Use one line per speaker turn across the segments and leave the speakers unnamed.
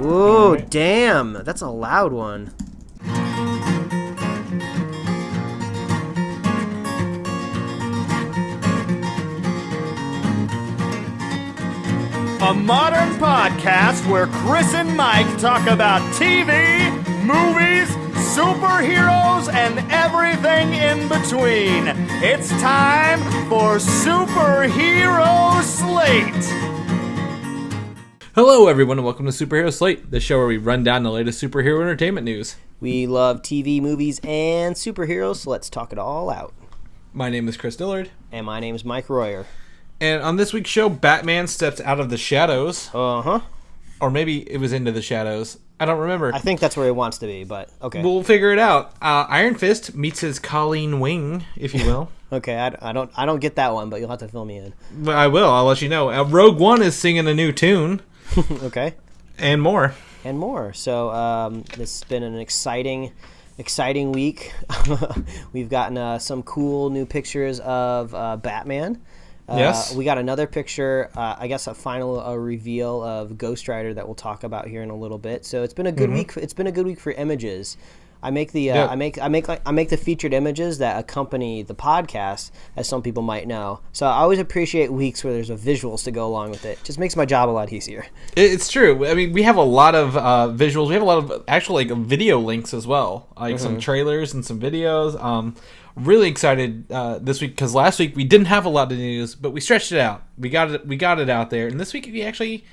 Ooh, damn. That's a loud one.
A modern podcast where Chris and Mike talk about TV, movies, superheroes, and everything in between. It's time for Superhero Slate.
Hello, everyone, and welcome to Superhero Slate, the show where we run down the latest superhero entertainment news.
We love TV, movies, and superheroes, so let's talk it all out.
My name is Chris Dillard.
And my name is Mike Royer.
And on this week's show, Batman steps out of the shadows.
Uh-huh.
Or maybe it was into the shadows. I don't remember.
I think that's where he wants to be, but okay.
We'll figure it out. Iron Fist meets his Colleen Wing, if you will.
Okay, I don't get that one, but you'll have to fill me in.
But I will. I'll let you know. Rogue One is singing a new tune.
Okay.
And more.
And more. So this has been an exciting week. We've gotten some cool new pictures of Batman.
Yes.
We got another picture, I guess a final reveal of Ghost Rider that we'll talk about here in a little bit. So it's been a good week. It's been a good week for images. I make the I make the featured images that accompany the podcast, as some people might know. So I always appreciate weeks where there's visuals to go along with it. Just makes my job a lot easier.
It's true. I mean, we have a lot of visuals. We have a lot of actual video links as well, like some trailers and some videos. Really excited this week because last week we didn't have a lot of news, but we stretched it out. We got it out there, and this week we actually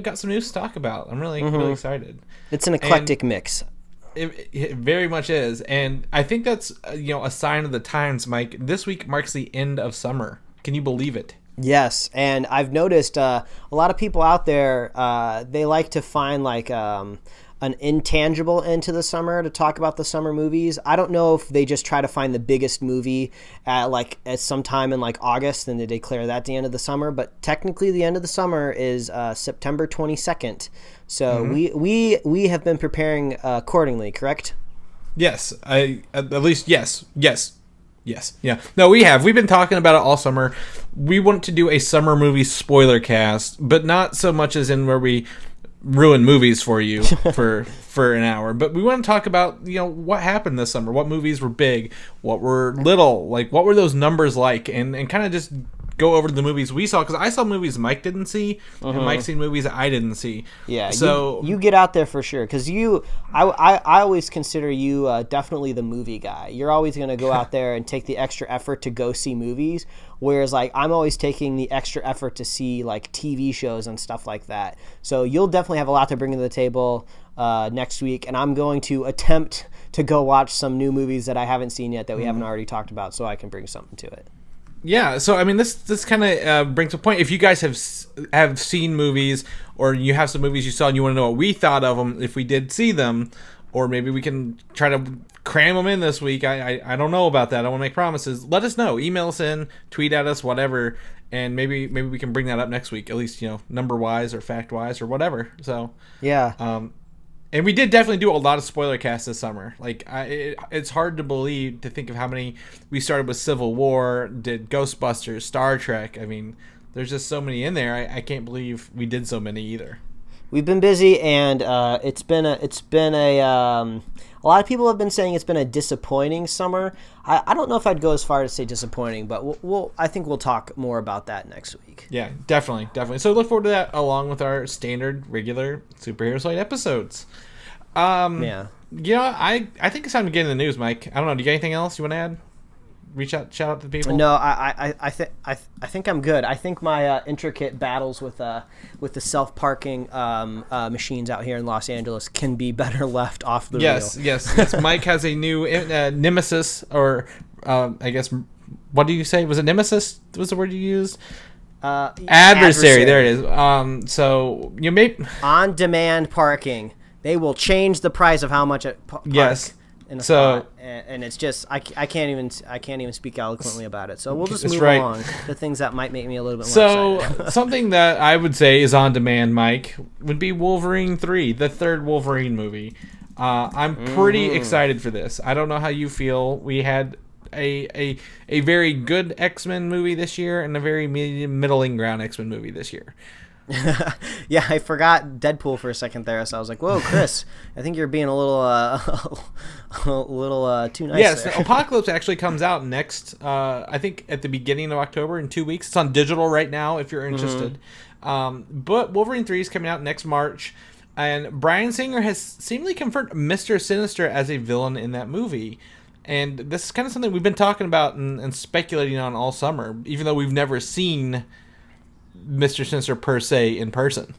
got some news to talk about. I'm really excited.
It's an eclectic mix.
It very much is, and I think that's a sign of the times, Mike. This week marks the end of summer. Can you believe it?
Yes, and I've noticed a lot of people out there, they like to find an intangible end to the summer to talk about the summer movies. I don't know if they just try to find the biggest movie at sometime in August, and they declare that the end of the summer. But technically, the end of the summer is September 22nd. So we have been preparing accordingly, correct?
Yes, at least yes. Yeah. No, we have. We've been talking about it all summer. We want to do a summer movie spoiler cast, but not so much as in where we ruin movies for you for an hour, but we want to talk about what happened this summer, what movies were big, what were little, what were those numbers like, and kind of just go over the movies we saw, because I saw movies Mike didn't see, and Mike seen movies I didn't see.
Yeah,
so
you get out there for sure, because I always consider you definitely the movie guy. You're always going to go out there and take the extra effort to go see movies, whereas I'm always taking the extra effort to see TV shows and stuff like that. So you'll definitely have a lot to bring to the table next week, and I'm going to attempt to go watch some new movies that I haven't seen yet that we haven't already talked about, so I can bring something to it.
Yeah, so I mean, this kind of brings a point. If you guys have seen movies, or you have some movies you saw and you want to know what we thought of them, if we did see them, or maybe we can try to cram them in this week. I don't know about that. I don't want to make promises. Let us know. Email us in, tweet at us, whatever, and maybe we can bring that up next week. At least number wise or fact wise or whatever. So
yeah.
And we did definitely do a lot of spoiler casts this summer. It's hard to think of how many. We started with Civil War, did Ghostbusters, Star Trek. I mean, there's just so many in there. I can't believe we did so many either.
We've been busy, and it's been a lot of people have been saying it's been a disappointing summer. I don't know if I'd go as far as to say disappointing, but I think we'll talk more about that next week.
Yeah, definitely. So look forward to that, along with our standard regular Superhero Slate episodes. I think it's time to get in the news, Mike. I don't know. Do you got anything else you want to add? Shout out to the people.
No, I think I'm good. I think my intricate battles with the self-parking machines out here in Los Angeles can be better left off the reel.
Yes. Mike has a new nemesis, or I guess, what do you say? Was it nemesis? Was the word you used? Adversary. There it is. So you may
on-demand parking. They will change the price of how much it park.
Yes.
In a spot, and it's just I can't even speak eloquently about it. So we'll just move along to things that might make me a little bit more excited.
Something that I would say is on demand, Mike, would be Wolverine 3, the third Wolverine movie. I'm pretty excited for this. I don't know how you feel. We had a very good X-Men movie this year and a very middling ground X-Men movie this year.
Yeah, I forgot Deadpool for a second there, so I was like, "Whoa, Chris, I think you're being a little, too nice."
Yes,
there.
Apocalypse actually comes out next. I think at the beginning of October in 2 weeks. It's on digital right now if you're interested. But Wolverine 3 is coming out next March, and Bryan Singer has seemingly confirmed Mr. Sinister as a villain in that movie. And this is kind of something we've been talking about and speculating on all summer, even though we've never seen Mr. Sinister per se in person.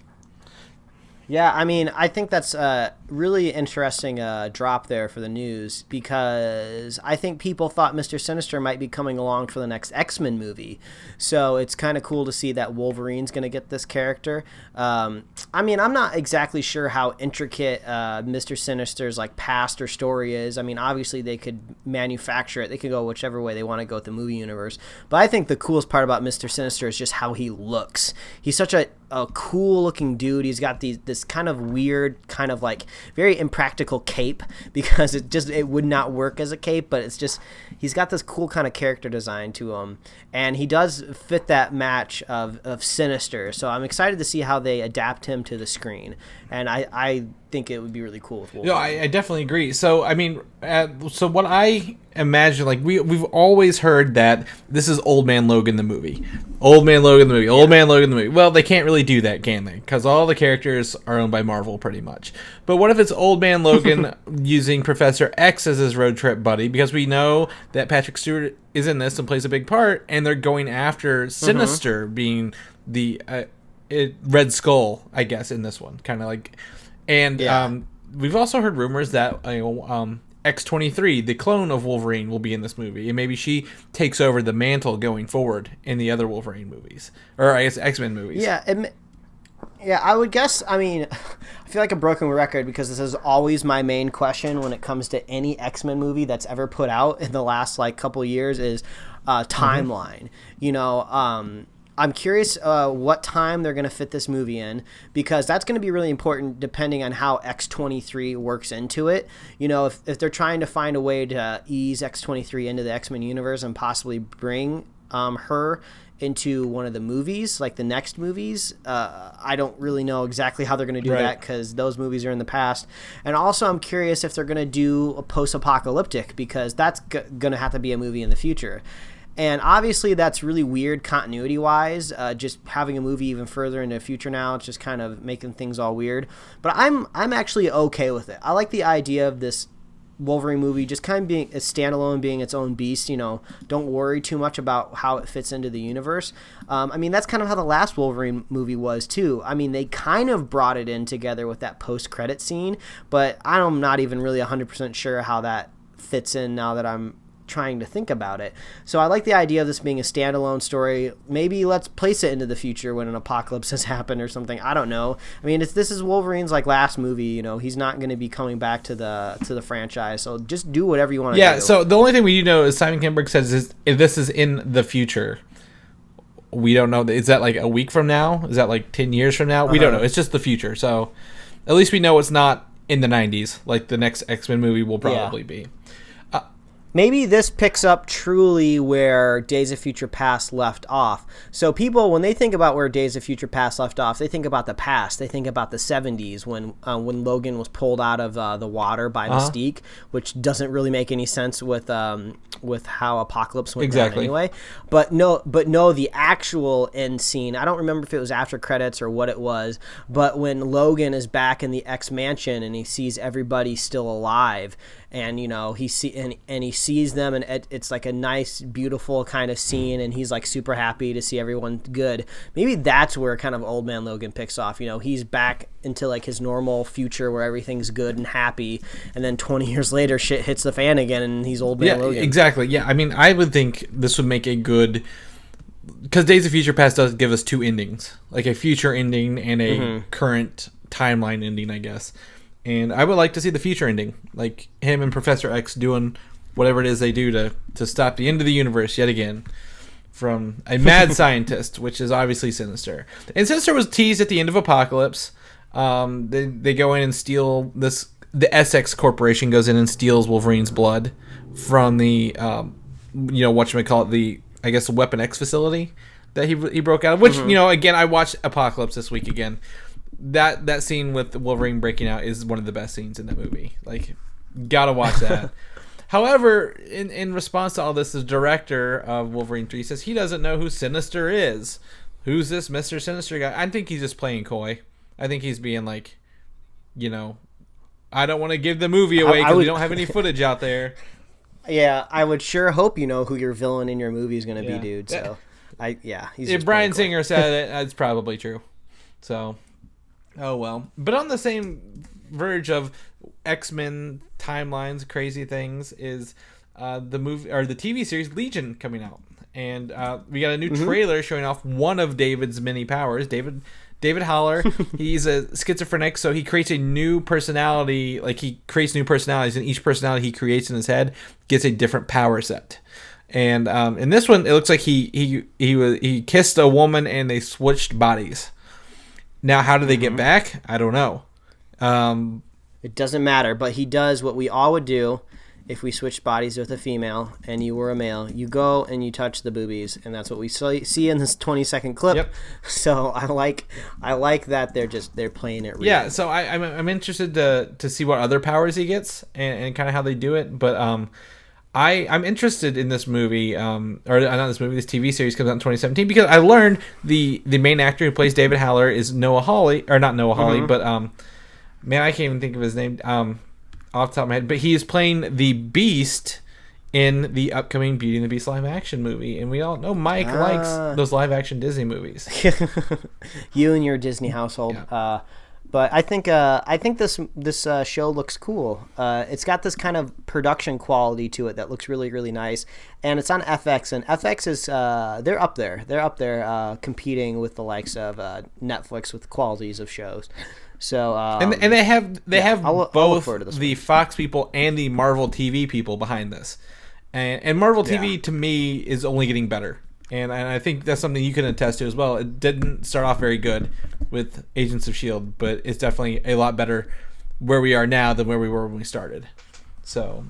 Yeah, I mean, I think that's a really interesting drop there for the news, because I think people thought Mr. Sinister might be coming along for the next X-Men movie. So it's kind of cool to see that Wolverine's going to get this character. I mean, I'm not exactly sure how intricate Mr. Sinister's like past or story is. I mean, obviously they could manufacture it. They could go whichever way they want to go with the movie universe. But I think the coolest part about Mr. Sinister is just how he looks. He's such a cool looking dude. He's got this kind of weird, kind of like very impractical cape, because it would not work as a cape, but it's just, he's got this cool kind of character design to him, and he does fit that match of Sinister. So I'm excited to see how they adapt him to the screen, and I think it would be really cool with Wolverine.
No, I definitely agree. So I mean, so what I imagine, like we've always heard that this is Old Man Logan the movie, Old Man Logan the movie, Old Man Logan the movie. Well, they can't really do that, can they? Because all the characters are owned by Marvel pretty much. But what if it's Old Man Logan using Professor X as his road trip buddy? Because we know that Patrick Stewart is in this and plays a big part, and they're going after Sinister being the Red Skull, I guess, in this one, kind of like. And we've also heard rumors that X-23, the clone of Wolverine, will be in this movie, and maybe she takes over the mantle going forward in the other Wolverine movies, or I guess X-Men movies.
Yeah, I would guess. I mean, I feel like a broken record, because this is always my main question when it comes to any X-Men movie that's ever put out in the last like couple years is timeline. You know, I'm curious what time they're going to fit this movie in, because that's going to be really important depending on how X-23 works into it. You know, if they're trying to find a way to ease X-23 into the X-Men universe and possibly bring her into one of the movies, like the next movies, I don't really know exactly how they're going to do that, because those movies are in the past. And also I'm curious if they're going to do a post-apocalyptic, because that's going to have to be a movie in the future. And obviously that's really weird continuity-wise, just having a movie even further into the future now. It's just kind of making things all weird. But I'm actually okay with it. I like the idea of this Wolverine movie just kind of being a standalone, being its own beast. You know, don't worry too much about how it fits into the universe. I mean, that's kind of how the last Wolverine movie was too. I mean, they kind of brought it in together with that post-credit scene, but I'm not even really 100% sure how that fits in now that I'm trying to think about it. So I like the idea of this being a standalone story. Maybe let's place it into the future when an apocalypse has happened or something. I don't know. I mean, this is Wolverine's like last movie. You know, he's not going to be coming back to the franchise. So just do whatever you want to do.
Yeah. So the only thing we do know is Simon Kinberg says if this is in the future. We don't know. Is that like a week from now? Is that like 10 years from now? We don't know. It's just the future. So at least we know it's not in the 90s like the next X-Men movie will probably be.
Maybe this picks up truly where Days of Future Past left off. So people, when they think about where Days of Future Past left off, they think about the past. They think about the 70s when Logan was pulled out of the water by Mystique, which doesn't really make any sense with how Apocalypse went down anyway. But no, the actual end scene, I don't remember if it was after credits or what it was, but when Logan is back in the X Mansion and he sees everybody still alive, and you know he sees them, and it's like a nice, beautiful kind of scene, and he's like super happy to see everyone good. Maybe that's where kind of Old Man Logan picks off. You know, he's back into like his normal future where everything's good and happy, and then 20 years later shit hits the fan again and he's Old Man Logan.
Exactly. Yeah, I mean, I would think this would make a good, because Days of Future Past does give us two endings, like a future ending and a current timeline ending, I guess. And I would like to see the future ending, like him and Professor X doing whatever it is they do to stop the end of the universe yet again from a mad scientist, which is obviously Sinister. And Sinister was teased at the end of Apocalypse. They go in and steal this. The Essex Corporation goes in and steals Wolverine's blood from the, whatchamacallit, the Weapon X facility that he broke out of. Which again, I watched Apocalypse this week again. That scene with Wolverine breaking out is one of the best scenes in that movie. Like, gotta watch that. However, in response to all this, the director of Wolverine 3 says he doesn't know who Sinister is. Who's this Mr. Sinister guy? I think he's just playing coy. I think he's being like, I don't want to give the movie away because we don't have any footage out there.
Yeah, I would sure hope you know who your villain in your movie is going to be, dude. So, he's
if Bryan Singer said it, that's probably true. So, oh well. But on the same verge of X-Men timelines, crazy things, is the movie or the TV series Legion coming out, and we got a new trailer showing off one of David's many powers. David Haller, he's a schizophrenic, so he creates a new personality. Like, he creates new personalities, and each personality he creates in his head gets a different power set. And in this one, it looks like he kissed a woman and they switched bodies. Now, how do they get back? I don't know.
It doesn't matter, but he does what we all would do if we switched bodies with a female and you were a male. You go and you touch the boobies, and that's what we see in this 20-second clip.
Yep. So
I like that they're playing it real.
Yeah, so I'm interested to see what other powers he gets and kind of how they do it. But I'm interested in this movie, this TV series comes out in 2017 because I learned the main actor who plays David Haller is Noah Hawley, or not Noah Hawley, but man, I can't even think of his name off the top of my head. But he is playing the Beast in the upcoming Beauty and the Beast live action movie, and we all know Mike likes those live action Disney movies.
You and your Disney household. Yeah. But I think this show looks cool. It's got this kind of production quality to it that looks really, really nice, and it's on FX. And FX is they're up there. They're up there competing with the likes of Netflix with qualities of shows. So
and they have both the Fox people and the Marvel TV people behind this, and Marvel TV to me is only getting better. And I think that's something you can attest to as well. It didn't start off very good with Agents of S.H.I.E.L.D., but it's definitely a lot better where we are now than where we were when we started. So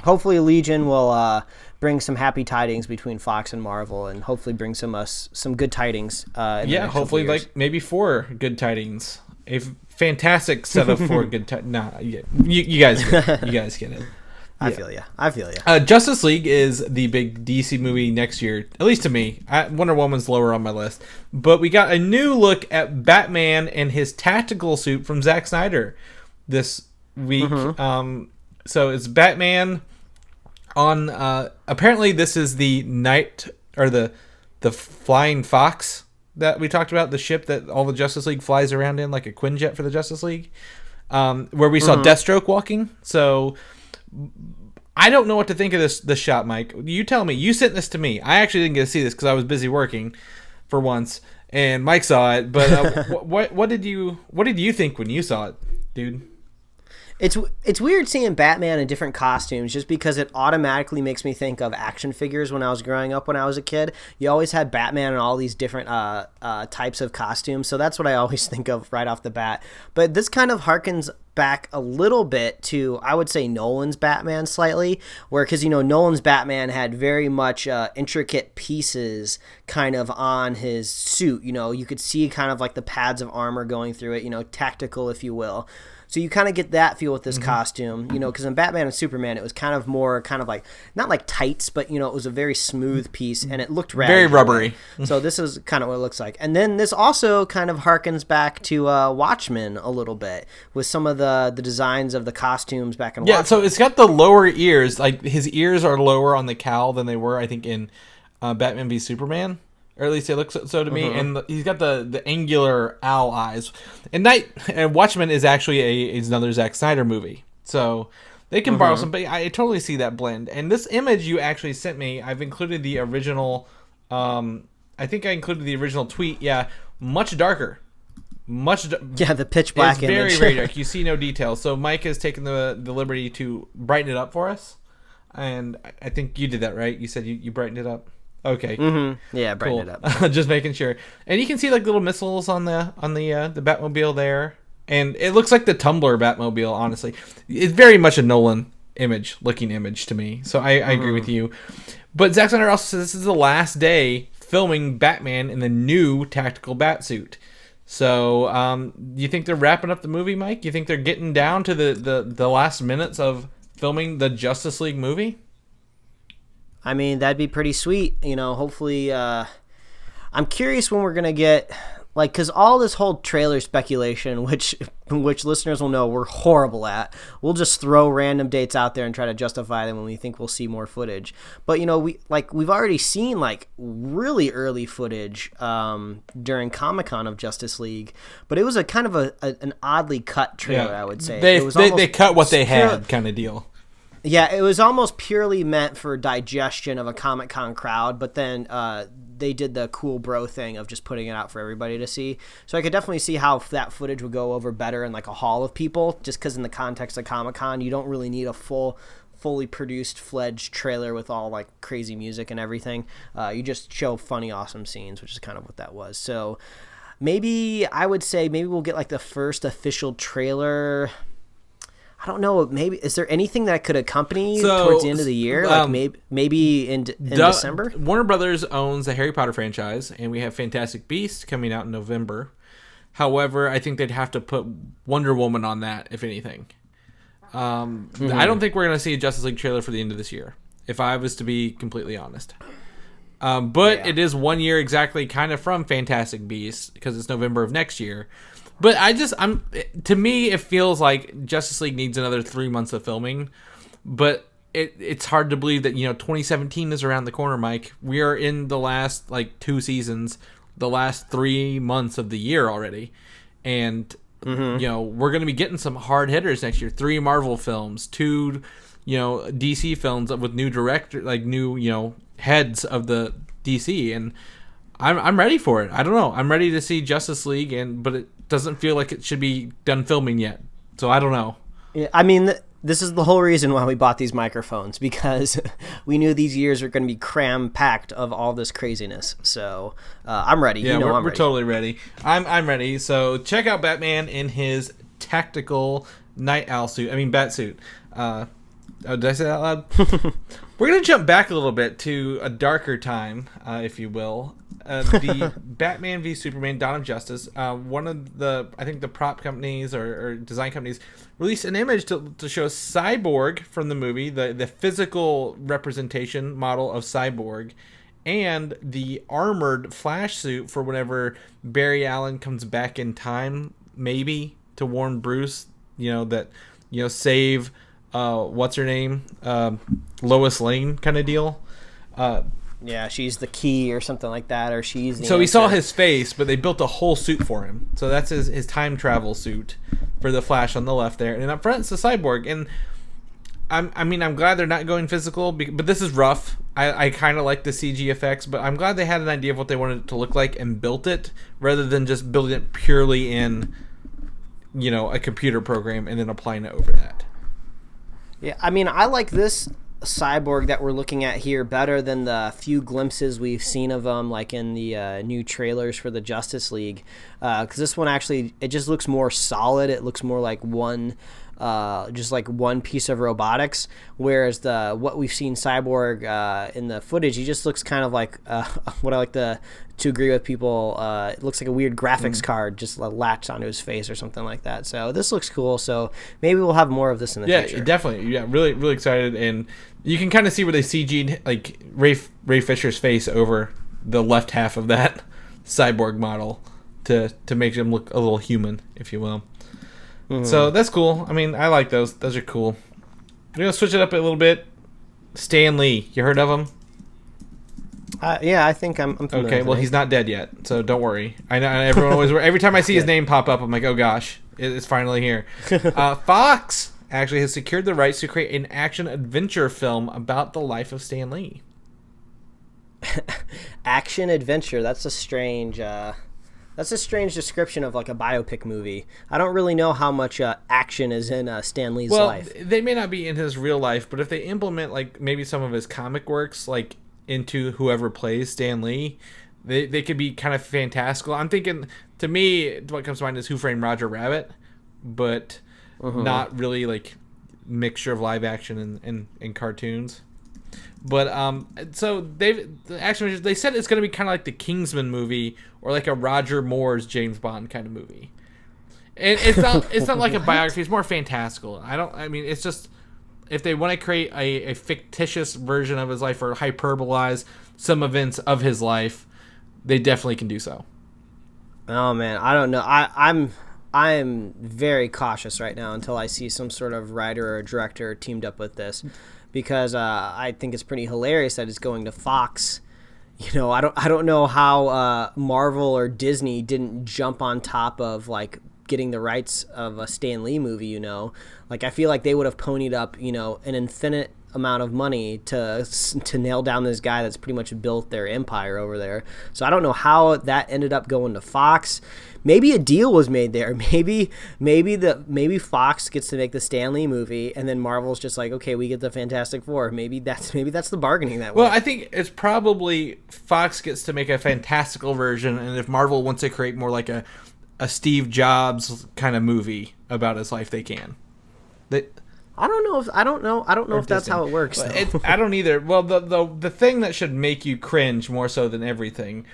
hopefully Legion will bring some happy tidings between Fox and Marvel, and hopefully bring some good tidings.
Hopefully like maybe 4 good tidings. A fantastic set of 4 good tidings. You guys get it.
I feel you.
Justice League is the big DC movie next year, at least to me. Wonder Woman's lower on my list. But we got a new look at Batman and his tactical suit from Zack Snyder this week. So it's Batman on... apparently this is the night, or the Flying Fox that we talked about, the ship that all the Justice League flies around in, like a Quinjet for the Justice League, where we saw Deathstroke walking. So... I don't know what to think of this shot, Mike. You tell me. You sent this to me. I actually didn't get to see this because I was busy working for once, and Mike saw it. But what did you think when you saw it, dude?
It's weird seeing Batman in different costumes just because it automatically makes me think of action figures when I was growing up when I was a kid. You always had Batman in all these different types of costumes, so that's what I always think of right off the bat. But this kind of harkens back a little bit to, I would say, Nolan's Batman slightly, where, because Nolan's Batman had very much intricate pieces kind of on his suit. You could see kind of like the pads of armor going through it, tactical, if you will. So you kind of get that feel with this costume, because in Batman and Superman, it was kind of more like, not like tights, but, it was a very smooth piece, and it looked
very rubbery.
So this is kind of what it looks like. And then this also kind of harkens back to Watchmen a little bit with some of the designs of the costumes back in Watchmen.
Yeah, so it's got the lower ears. Like, his ears are lower on the cowl than they were, I think, in Batman v Superman. Or at least it looks so to me. And he's got the angular owl eyes. And Watchmen is actually another Zack Snyder movie. So they can borrow some, but I totally see that blend. And this image you actually sent me, I've included the original, I think I included the original tweet. Yeah, much darker.
The pitch black image.
It's very dark. You see no details. So Mike has taken the liberty to brighten it up for us. And I think you did that, right? You said you brightened it up. Okay.
Yeah, brighten it up.
Just making sure. And you can see like little missiles on the Batmobile there, and it looks like the Tumblr Batmobile. Honestly, it's very much a Nolan looking image to me. So I agree with you. But Zack Snyder also says this is the last day filming Batman in the new tactical bat suit. So, you think they're wrapping up the movie, Mike? You think they're getting down to the last minutes of filming the Justice League movie?
I mean, that'd be pretty sweet. Hopefully, I'm curious when we're going to get, because all this whole trailer speculation, which listeners will know we're horrible at, we'll just throw random dates out there and try to justify them when we think we'll see more footage. But, we've already seen, really early footage during Comic-Con of Justice League. But it was a kind of an oddly cut trailer, I would say.
They cut what they had kind of deal.
Yeah, it was almost purely meant for digestion of a Comic-Con crowd, but then they did the cool bro thing of just putting it out for everybody to see. So I could definitely see how that footage would go over better in a hall of people, just because in the context of Comic-Con, you don't really need a fully produced, fledged trailer with all crazy music and everything. You just show funny, awesome scenes, which is kind of what that was. So maybe we'll get the first official trailer. I don't know. Maybe is there anything that could accompany towards the end of the year? Maybe in December.
Warner Brothers owns the Harry Potter franchise, and we have Fantastic Beasts coming out in November. However, I think they'd have to put Wonder Woman on that, if anything. I don't think we're going to see a Justice League trailer for the end of this year, if I was to be completely honest. It is 1 year exactly, kind of from Fantastic Beasts, because it's November of next year. But to me, it feels like Justice League needs another 3 months of filming. But it's hard to believe that, 2017 is around the corner, Mike. We are in the last, 2 seasons, the last 3 months of the year already. And, we're going to be getting some hard hitters next year. 3 Marvel films, 2, DC films with new director, new, heads of the DC. And I'm ready for it. I don't know. I'm ready to see Justice League, but it doesn't feel like it should be done filming yet. So I don't know.
Yeah, I mean, this is the whole reason why we bought these microphones, because we knew these years are going to be cram-packed of all this craziness. So I'm ready.
Yeah, we're totally ready. I'm ready. So check out Batman in his tactical bat suit. Did I say that out loud? We're going to jump back a little bit to a darker time, if you will. The Batman v Superman Dawn of Justice. One of the prop companies or design companies released an image to show Cyborg from the movie, the physical representation model of Cyborg, and the armored Flash suit for whenever Barry Allen comes back in time, maybe to warn Bruce, save what's her name, Lois Lane kind of deal.
Yeah, she's the key or something like that, or she's the
So
answer.
we saw his face, but they built a whole suit for him. So that's his time travel suit for the Flash on the left there, and up front it's the Cyborg. And I'm glad they're not going physical, but this is rough. I kind of like the CG effects, but I'm glad they had an idea of what they wanted it to look like and built it, rather than just building it purely in, a computer program and then applying it over that.
Yeah, I mean, I like this Cyborg that we're looking at here better than the few glimpses we've seen of him, in the new trailers for the Justice League. Because this one actually, it just looks more solid. It looks more like one piece of robotics. Whereas what we've seen Cyborg in the footage, he just looks kind of like what I like to agree with people. It looks like a weird graphics card just latched onto his face or something like that. So this looks cool. So maybe we'll have more of this in the future.
Yeah, definitely. Yeah, really, really excited. And you can kind of see where they CG'd Ray Fisher's face over the left half of that Cyborg model to make him look a little human, if you will. Mm-hmm. So that's cool. I mean, I like those. Those are cool. We're going to switch it up a little bit. Stan Lee. You heard of him?
Yeah, I think I'm familiar.
Okay, well, he's not dead yet, so don't worry. I know everyone always. Every time I see his name pop up, I'm like, oh gosh, it's finally here. Fox actually has secured the rights to create an action-adventure film about the life of Stan Lee.
Action-adventure. That's a strange description of a biopic movie. I don't really know how much action is in Stan Lee's life.
They may not be in his real life, but if they implement maybe some of his comic works into whoever plays Stan Lee, they could be kind of fantastical. I'm thinking, to me, what comes to mind is Who Framed Roger Rabbit, but not really mixture of live action and cartoons. But so the action Avengers, they said it's going to be kind of like the Kingsman movie or like a Roger Moore's James Bond kind of movie. And it's not like a biography. It's more fantastical. It's just if they want to create a fictitious version of his life or hyperbolize some events of his life, they definitely can do so.
Oh man, I don't know. I'm very cautious right now until I see some sort of writer or director teamed up with this, because I think it's pretty hilarious that it's going to Fox. You know, I don't know how Marvel or Disney didn't jump on top of like getting the rights of a Stan Lee movie. You know, like I feel like they would have ponied up, you know, an infinite amount of money to nail down this guy that's pretty much built their empire over there. So I don't know how that ended up going to Fox. Maybe a deal was made there. Maybe Fox gets to make the Stan Lee movie, and then Marvel's just like, okay, we get the Fantastic Four. Maybe that's the bargaining that way.
Well, I think it's probably Fox gets to make a fantastical version, and if Marvel wants to create more like a Steve Jobs kind of movie about his life, they can.
I don't know if that's how it works.
I don't either. Well, the thing that should make you cringe more so than everything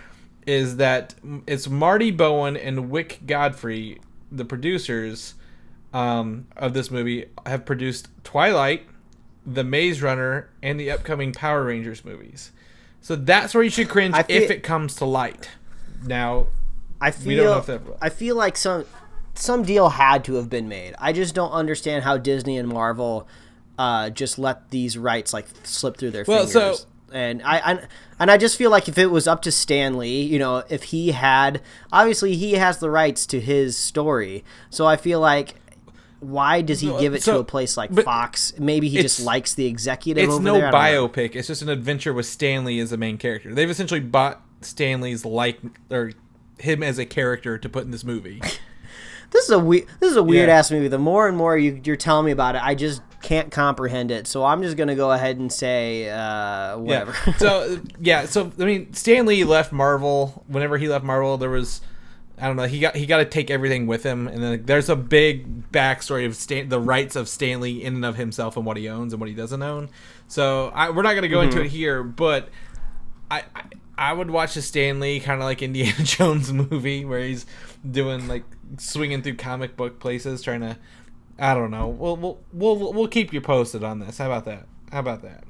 is that it's Marty Bowen and Wick Godfrey, the producers of this movie, have produced Twilight, The Maze Runner, and the upcoming Power Rangers movies. So that's where you should cringe if it comes to light. Now, we don't know if that.
I feel like some deal had to have been made. I just don't understand how Disney and Marvel just let these rights like slip through their fingers. And I just feel like if it was up to Stan Lee, you know, if he had, obviously he has the rights to his story. So I feel like, why does he give it to a place like Fox? Maybe he just likes the executive over there.
It's no biopic. It's just an adventure with Stan Lee as the main character. They've essentially bought Stan Lee's or him as a character to put in this movie.
This is a weird ass movie. The more and more you're telling me about it, I just can't comprehend it. So I'm just gonna go ahead and say whatever.
Yeah. So I mean, Stan Lee left Marvel. Whenever he left Marvel, there was, I don't know, he got to take everything with him, and then there's a big backstory of the rights of Stan Lee in and of himself and what he owns and what he doesn't own. So we're not gonna go into it here, but I would watch a Stan Lee kind of like Indiana Jones movie where he's doing like swinging through comic book places trying to, I don't know. We'll keep you posted on this. How about that?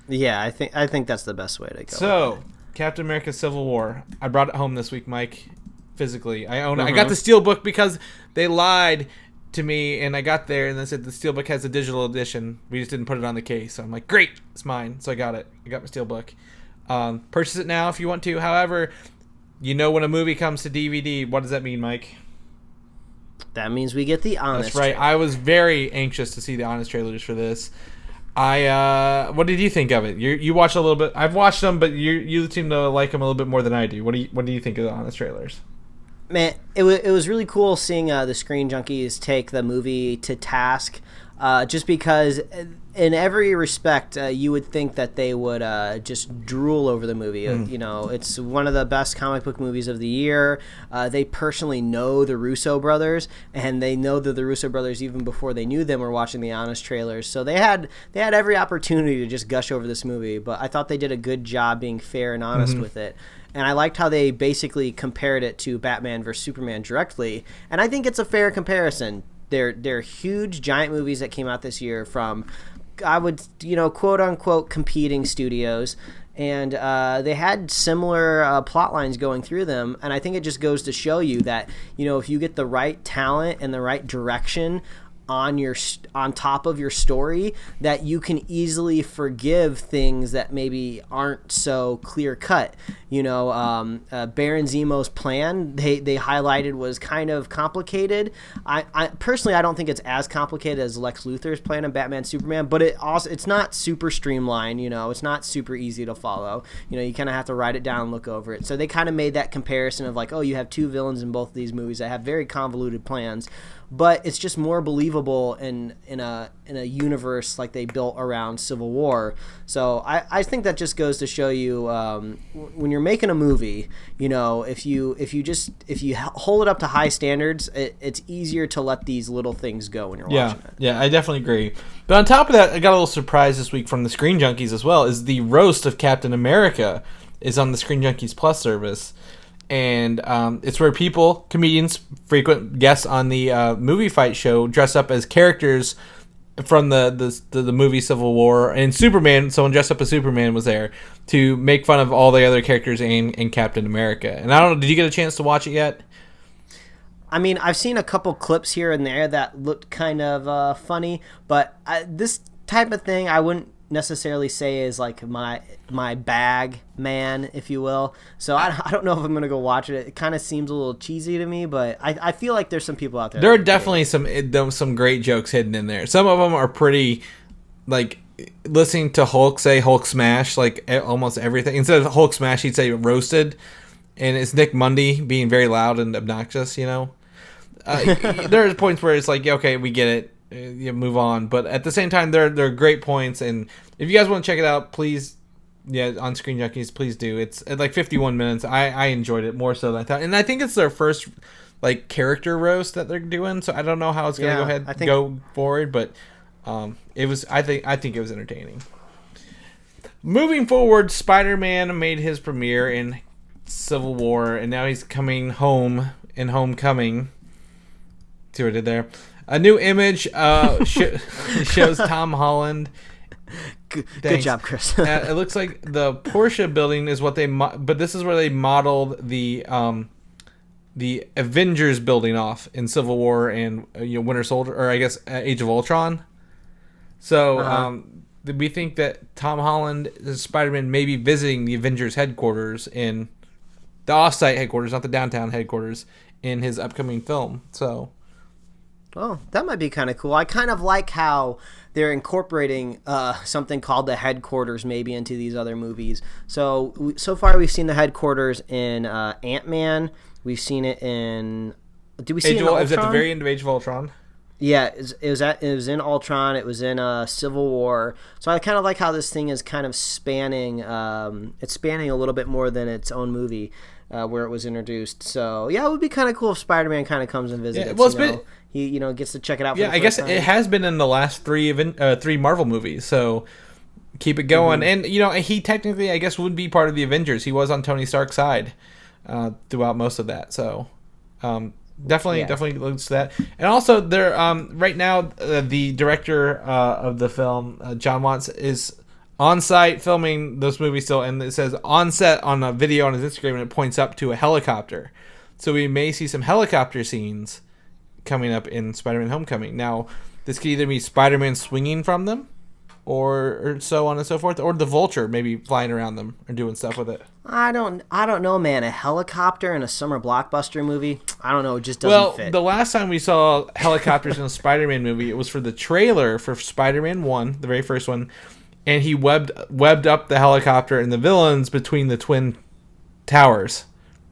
Yeah, I think that's the best way to go.
So, Captain America: Civil War. I brought it home this week, Mike. Physically, I own it. I got the steelbook because they lied to me, and I got there and they said the steelbook has a digital edition. We just didn't put it on the case. So I'm like, great, it's mine. So I got it. I got my steelbook. Purchase it now if you want to. However, you know when a movie comes to DVD, what does that mean, Mike?
That means we get the Honest.
That's right.
Trailer.
I was very anxious to see the Honest trailers for this. What did you think of it? You watched a little bit. I've watched them, but you seem to like them a little bit more than I do. What do you think of the Honest trailers?
Man, it was really cool seeing the Screen Junkies take the movie to task, just because in every respect you would think that they would just drool over the movie. You know, it's one of the best comic book movies of the year. They personally know the Russo brothers, and they know that the Russo brothers even before they knew them were watching the Honest trailers. So they had every opportunity to just gush over this movie, but I thought they did a good job being fair and honest with it. And I liked how they basically compared it to Batman vs. Superman directly. And I think it's a fair comparison. They're huge, giant movies that came out this year from, I would, quote unquote, competing studios. And they had similar plot lines going through them. And I think it just goes to show you that, if you get the right talent and the right direction on top of your story, that you can easily forgive things that maybe aren't so clear cut. Baron Zemo's plan, they highlighted, was kind of complicated. I personally, I don't think it's as complicated as Lex Luthor's plan in Batman Superman, but it's not super streamlined. It's not super easy to follow. You kind of have to write it down and look over it. So they kind of made that comparison of like, oh, you have two villains in both of these movies that have very convoluted plans. but it's just more believable in a universe like they built around Civil War. So I think that just goes to show you when you're making a movie, if you hold it up to high standards, it's easier to let these little things go when you're watching it.
Yeah, I definitely agree. But on top of that, I got a little surprise this week from the Screen Junkies as well. Is the roast of Captain America is on the Screen Junkies Plus service. And it's where comedians, frequent guests on the movie fight show, dress up as characters from the movie Civil War. And Superman, someone dressed up as Superman was there to make fun of all the other characters in Captain America. And I don't know, did you get a chance to watch it yet?
I mean, I've seen a couple clips here and there that looked kind of funny, but this type of thing I wouldn't necessarily say is like my bag, man, if you will. So I don't know if I'm gonna go watch it. It kind of seems a little cheesy to me, but I feel like there's some people out there.
There are definitely some great jokes hidden in there. Some of them are pretty, like listening to Hulk say Hulk smash, like almost everything. Instead of Hulk smash, he'd say roasted, and it's Nick Mundy being very loud and obnoxious. There are points where it's like, okay, we get it. You move on, but at the same time, they're great points. And if you guys want to check it out, please, on Screen Junkies, please do. It's at like 51 minutes. I enjoyed it more so than I thought, and I think it's their first like character roast that they're doing. So I don't know how it's gonna go forward, but it was. I think it was entertaining. Moving forward, Spider-Man made his premiere in Civil War, and now he's coming home in Homecoming. See what I did there? A new image shows Tom Holland.
Good job, Chris.
It looks like the Porsche building is what but this is where they modeled the Avengers building off in Civil War and Winter Soldier, or I guess Age of Ultron. So we think that Tom Holland, Spider-Man, may be visiting the Avengers headquarters in the off-site headquarters, not the downtown headquarters, in his upcoming film. So.
Oh, that might be kind of cool. I kind of like how they're incorporating something called the headquarters maybe into these other movies. So far we've seen the headquarters in Ant-Man. We've seen it in... Did we see it in Ultron?
It was at the very end of Age of Ultron.
Yeah, it was in Ultron. It was in Civil War. So I kind of like how this thing is kind of spanning. It's spanning a little bit more than its own movie where it was introduced. So yeah, it would be kind of cool if Spider-Man kind of comes and visits.
Yeah, well, it's been...
He gets to check it out.
Yeah, I guess it has been in the last three Marvel movies, so keep it going. Mm-hmm. And he technically, I guess, would be part of the Avengers. He was on Tony Stark's side throughout most of that. So definitely looks to that. And also, there right now the director of the film, John Watts, is on site filming this movie still, and it says on set on a video on his Instagram, and it points up to a helicopter. So we may see some helicopter scenes coming up in Spider-Man Homecoming. Now, this could either be Spider-Man swinging from them, or so on and so forth, or the Vulture maybe flying around them or doing stuff with it.
I don't know, man. A helicopter in a summer blockbuster movie? I don't know. It just doesn't fit.
The last time we saw helicopters in a Spider-Man movie, it was for the trailer for Spider-Man 1, the very first one, and he webbed up the helicopter and the villains between the twin towers.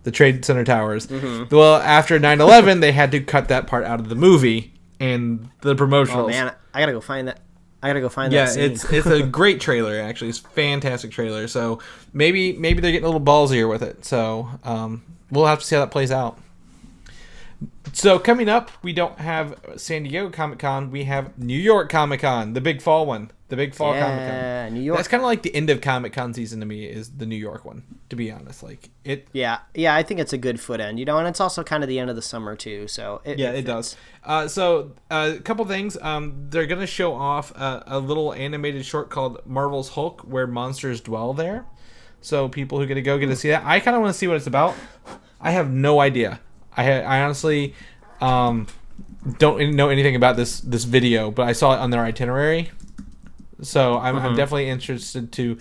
The Trade Center towers. Mm-hmm. Well, after 9/11, they had to cut that part out of the movie and the promotionals.
Oh man, I gotta go find that. That
Yeah,
scene.
it's a great trailer. Actually, it's a fantastic trailer. So maybe they're getting a little ballsier with it. So we'll have to see how that plays out. So coming up, we don't have San Diego Comic-Con. We have New York Comic-Con, the big fall one. The big fall Comic-Con.
Yeah, New York.
That's kind of like the end of Comic-Con season to me, is the New York one, to be honest. Like it.
Yeah, I think it's a good foot end, and it's also kind of the end of the summer too. So
it does. So a couple things. They're gonna show off a little animated short called Marvel's Hulk, where monsters dwell there. So people who get to see that. I kind of want to see what it's about. I have no idea. I honestly don't know anything about this video, but I saw it on their itinerary. So I'm definitely interested to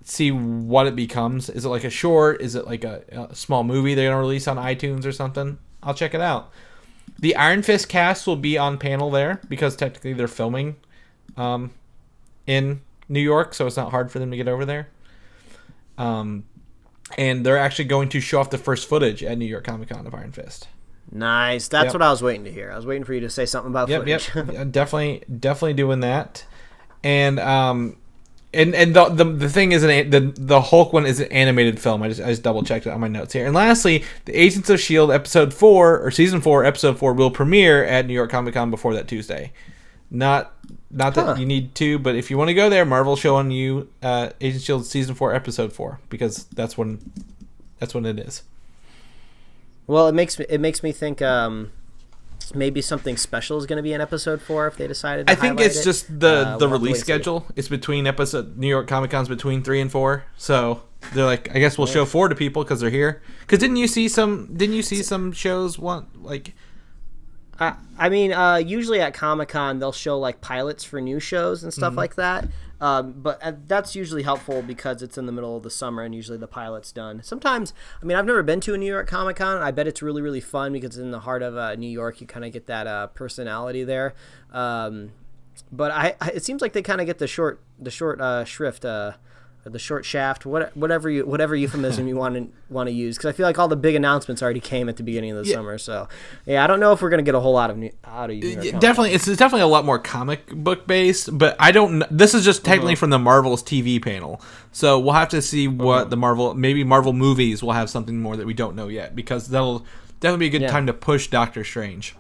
see what it becomes. Is it like a short? Is it like a small movie they're going to release on iTunes or something? I'll check it out. The Iron Fist cast will be on panel there because technically they're filming in New York, so it's not hard for them to get over there. And they're actually going to show off the first footage at New York Comic Con of Iron Fist.
Nice. That's
Yep.
what I was waiting to hear. I was waiting for you to say something about footage.
Yep. Definitely doing that. And the thing is, the Hulk one is an animated film. I just double checked it on my notes here. And lastly, the Agents of Shield episode 4 or season 4 episode 4 will premiere at New York Comic Con before that Tuesday. Not that you need to, but if you want to go there, Marvel's showing you Agents of Shield season 4 episode 4 because that's when it is.
Well, it makes me think maybe something special is going to be in episode 4 if they decided to
I think
highlight
it's
it.
just the
We'll
release schedule. It's between New York Comic Con's between 3 and 4, so they're like, I guess we'll show 4 to people because they're here. Because didn't you see some shows
usually at Comic-Con they'll show like pilots for new shows and stuff like that. But that's usually helpful because it's in the middle of the summer and usually the pilot's done. Sometimes, I've never been to a New York Comic-Con. I bet it's really, really fun because it's in the heart of New York. You kind of get that personality there. But it seems like they kind of get the short shrift, the short shaft, whatever euphemism you want to use, because I feel like all the big announcements already came at the beginning of the summer. So yeah, I don't know if we're gonna get a whole lot out of you.
Definitely, it's definitely a lot more comic book based, but I don't. This is just technically from the Marvel's TV panel, so we'll have to see what maybe Marvel movies will have something more that we don't know yet, because that'll definitely be a good time to push Doctor Strange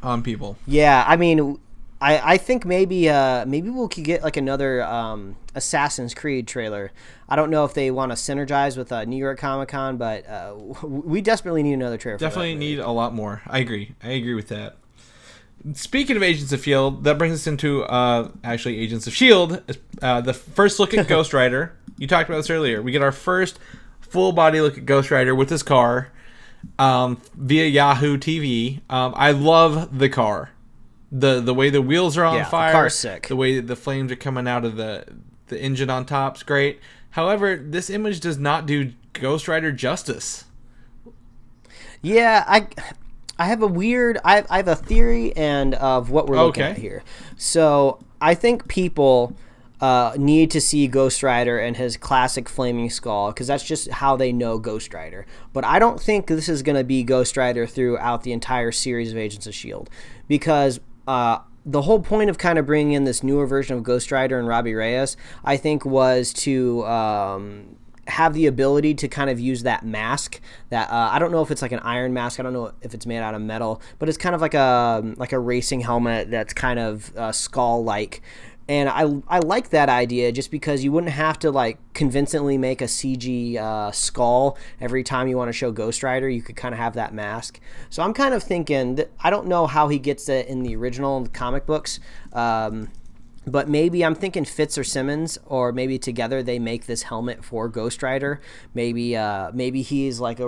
on people.
Yeah, I think maybe we'll get like another Assassin's Creed trailer. I don't know if they want to synergize with New York Comic Con, but we desperately need another trailer.
Definitely need a lot more. I agree with that. Speaking of Agents of S.H.I.E.L.D., that brings us into actually Agents of S.H.I.E.L.D., the first look at Ghost Rider. You talked about this earlier. We get our first full body look at Ghost Rider with his car via Yahoo TV. I love the car. The way the wheels are on fire, the
car's sick.
The way that the flames are coming out of the engine on top's great. However, this image does not do Ghost Rider justice.
Yeah, I have a theory and of what we're looking at here. So I think people need to see Ghost Rider and his classic flaming skull, because that's just how they know Ghost Rider. But I don't think this is going to be Ghost Rider throughout the entire series of Agents of S.H.I.E.L.D. because the whole point of kind of bringing in this newer version of Ghost Rider and Robbie Reyes, I think, was to have the ability to kind of use that mask that I don't know if it's like an iron mask. I don't know if it's made out of metal, but it's kind of like a racing helmet that's kind of skull-like. And I like that idea just because you wouldn't have to like convincingly make a CG skull every time you want to show Ghost Rider. You could kind of have that mask. So I'm kind of thinking that I don't know how he gets it in the original comic books, but maybe I'm thinking Fitz or Simmons, or maybe together they make this helmet for Ghost Rider. Maybe he's like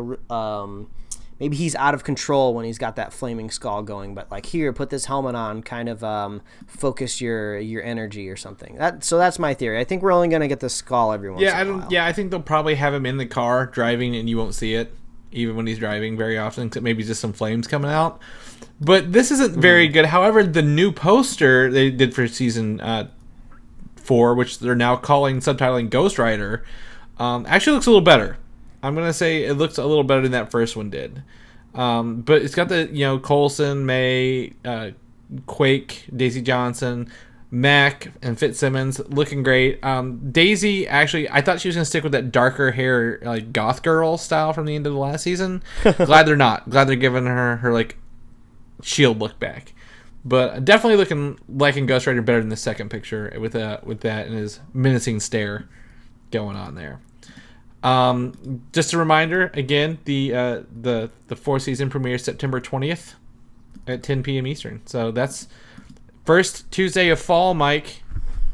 maybe he's out of control when he's got that flaming skull going, but like, here, put this helmet on, kind of focus your energy or something. So that's my theory. I think we're only going to get the skull every once in a while.
I think they'll probably have him in the car driving and you won't see it, even when he's driving very often, except maybe just some flames coming out. But this isn't very good. However, the new poster they did for season 4, which they're now subtitling Ghost Rider, actually looks a little better. I'm going to say it looks a little better than that first one did. But it's got the, Coulson, May, Quake, Daisy Johnson, Mac, and Fitzsimmons looking great. Daisy, actually, I thought she was going to stick with that darker hair, like goth girl style from the end of the last season. Glad they're not. Glad they're giving her like Shield look back. But definitely liking Ghost Rider better than the second picture with that and his menacing stare going on there. Just a reminder, again, the fourth season premieres September 20th at 10 p.m. Eastern. So that's first Tuesday of fall, Mike.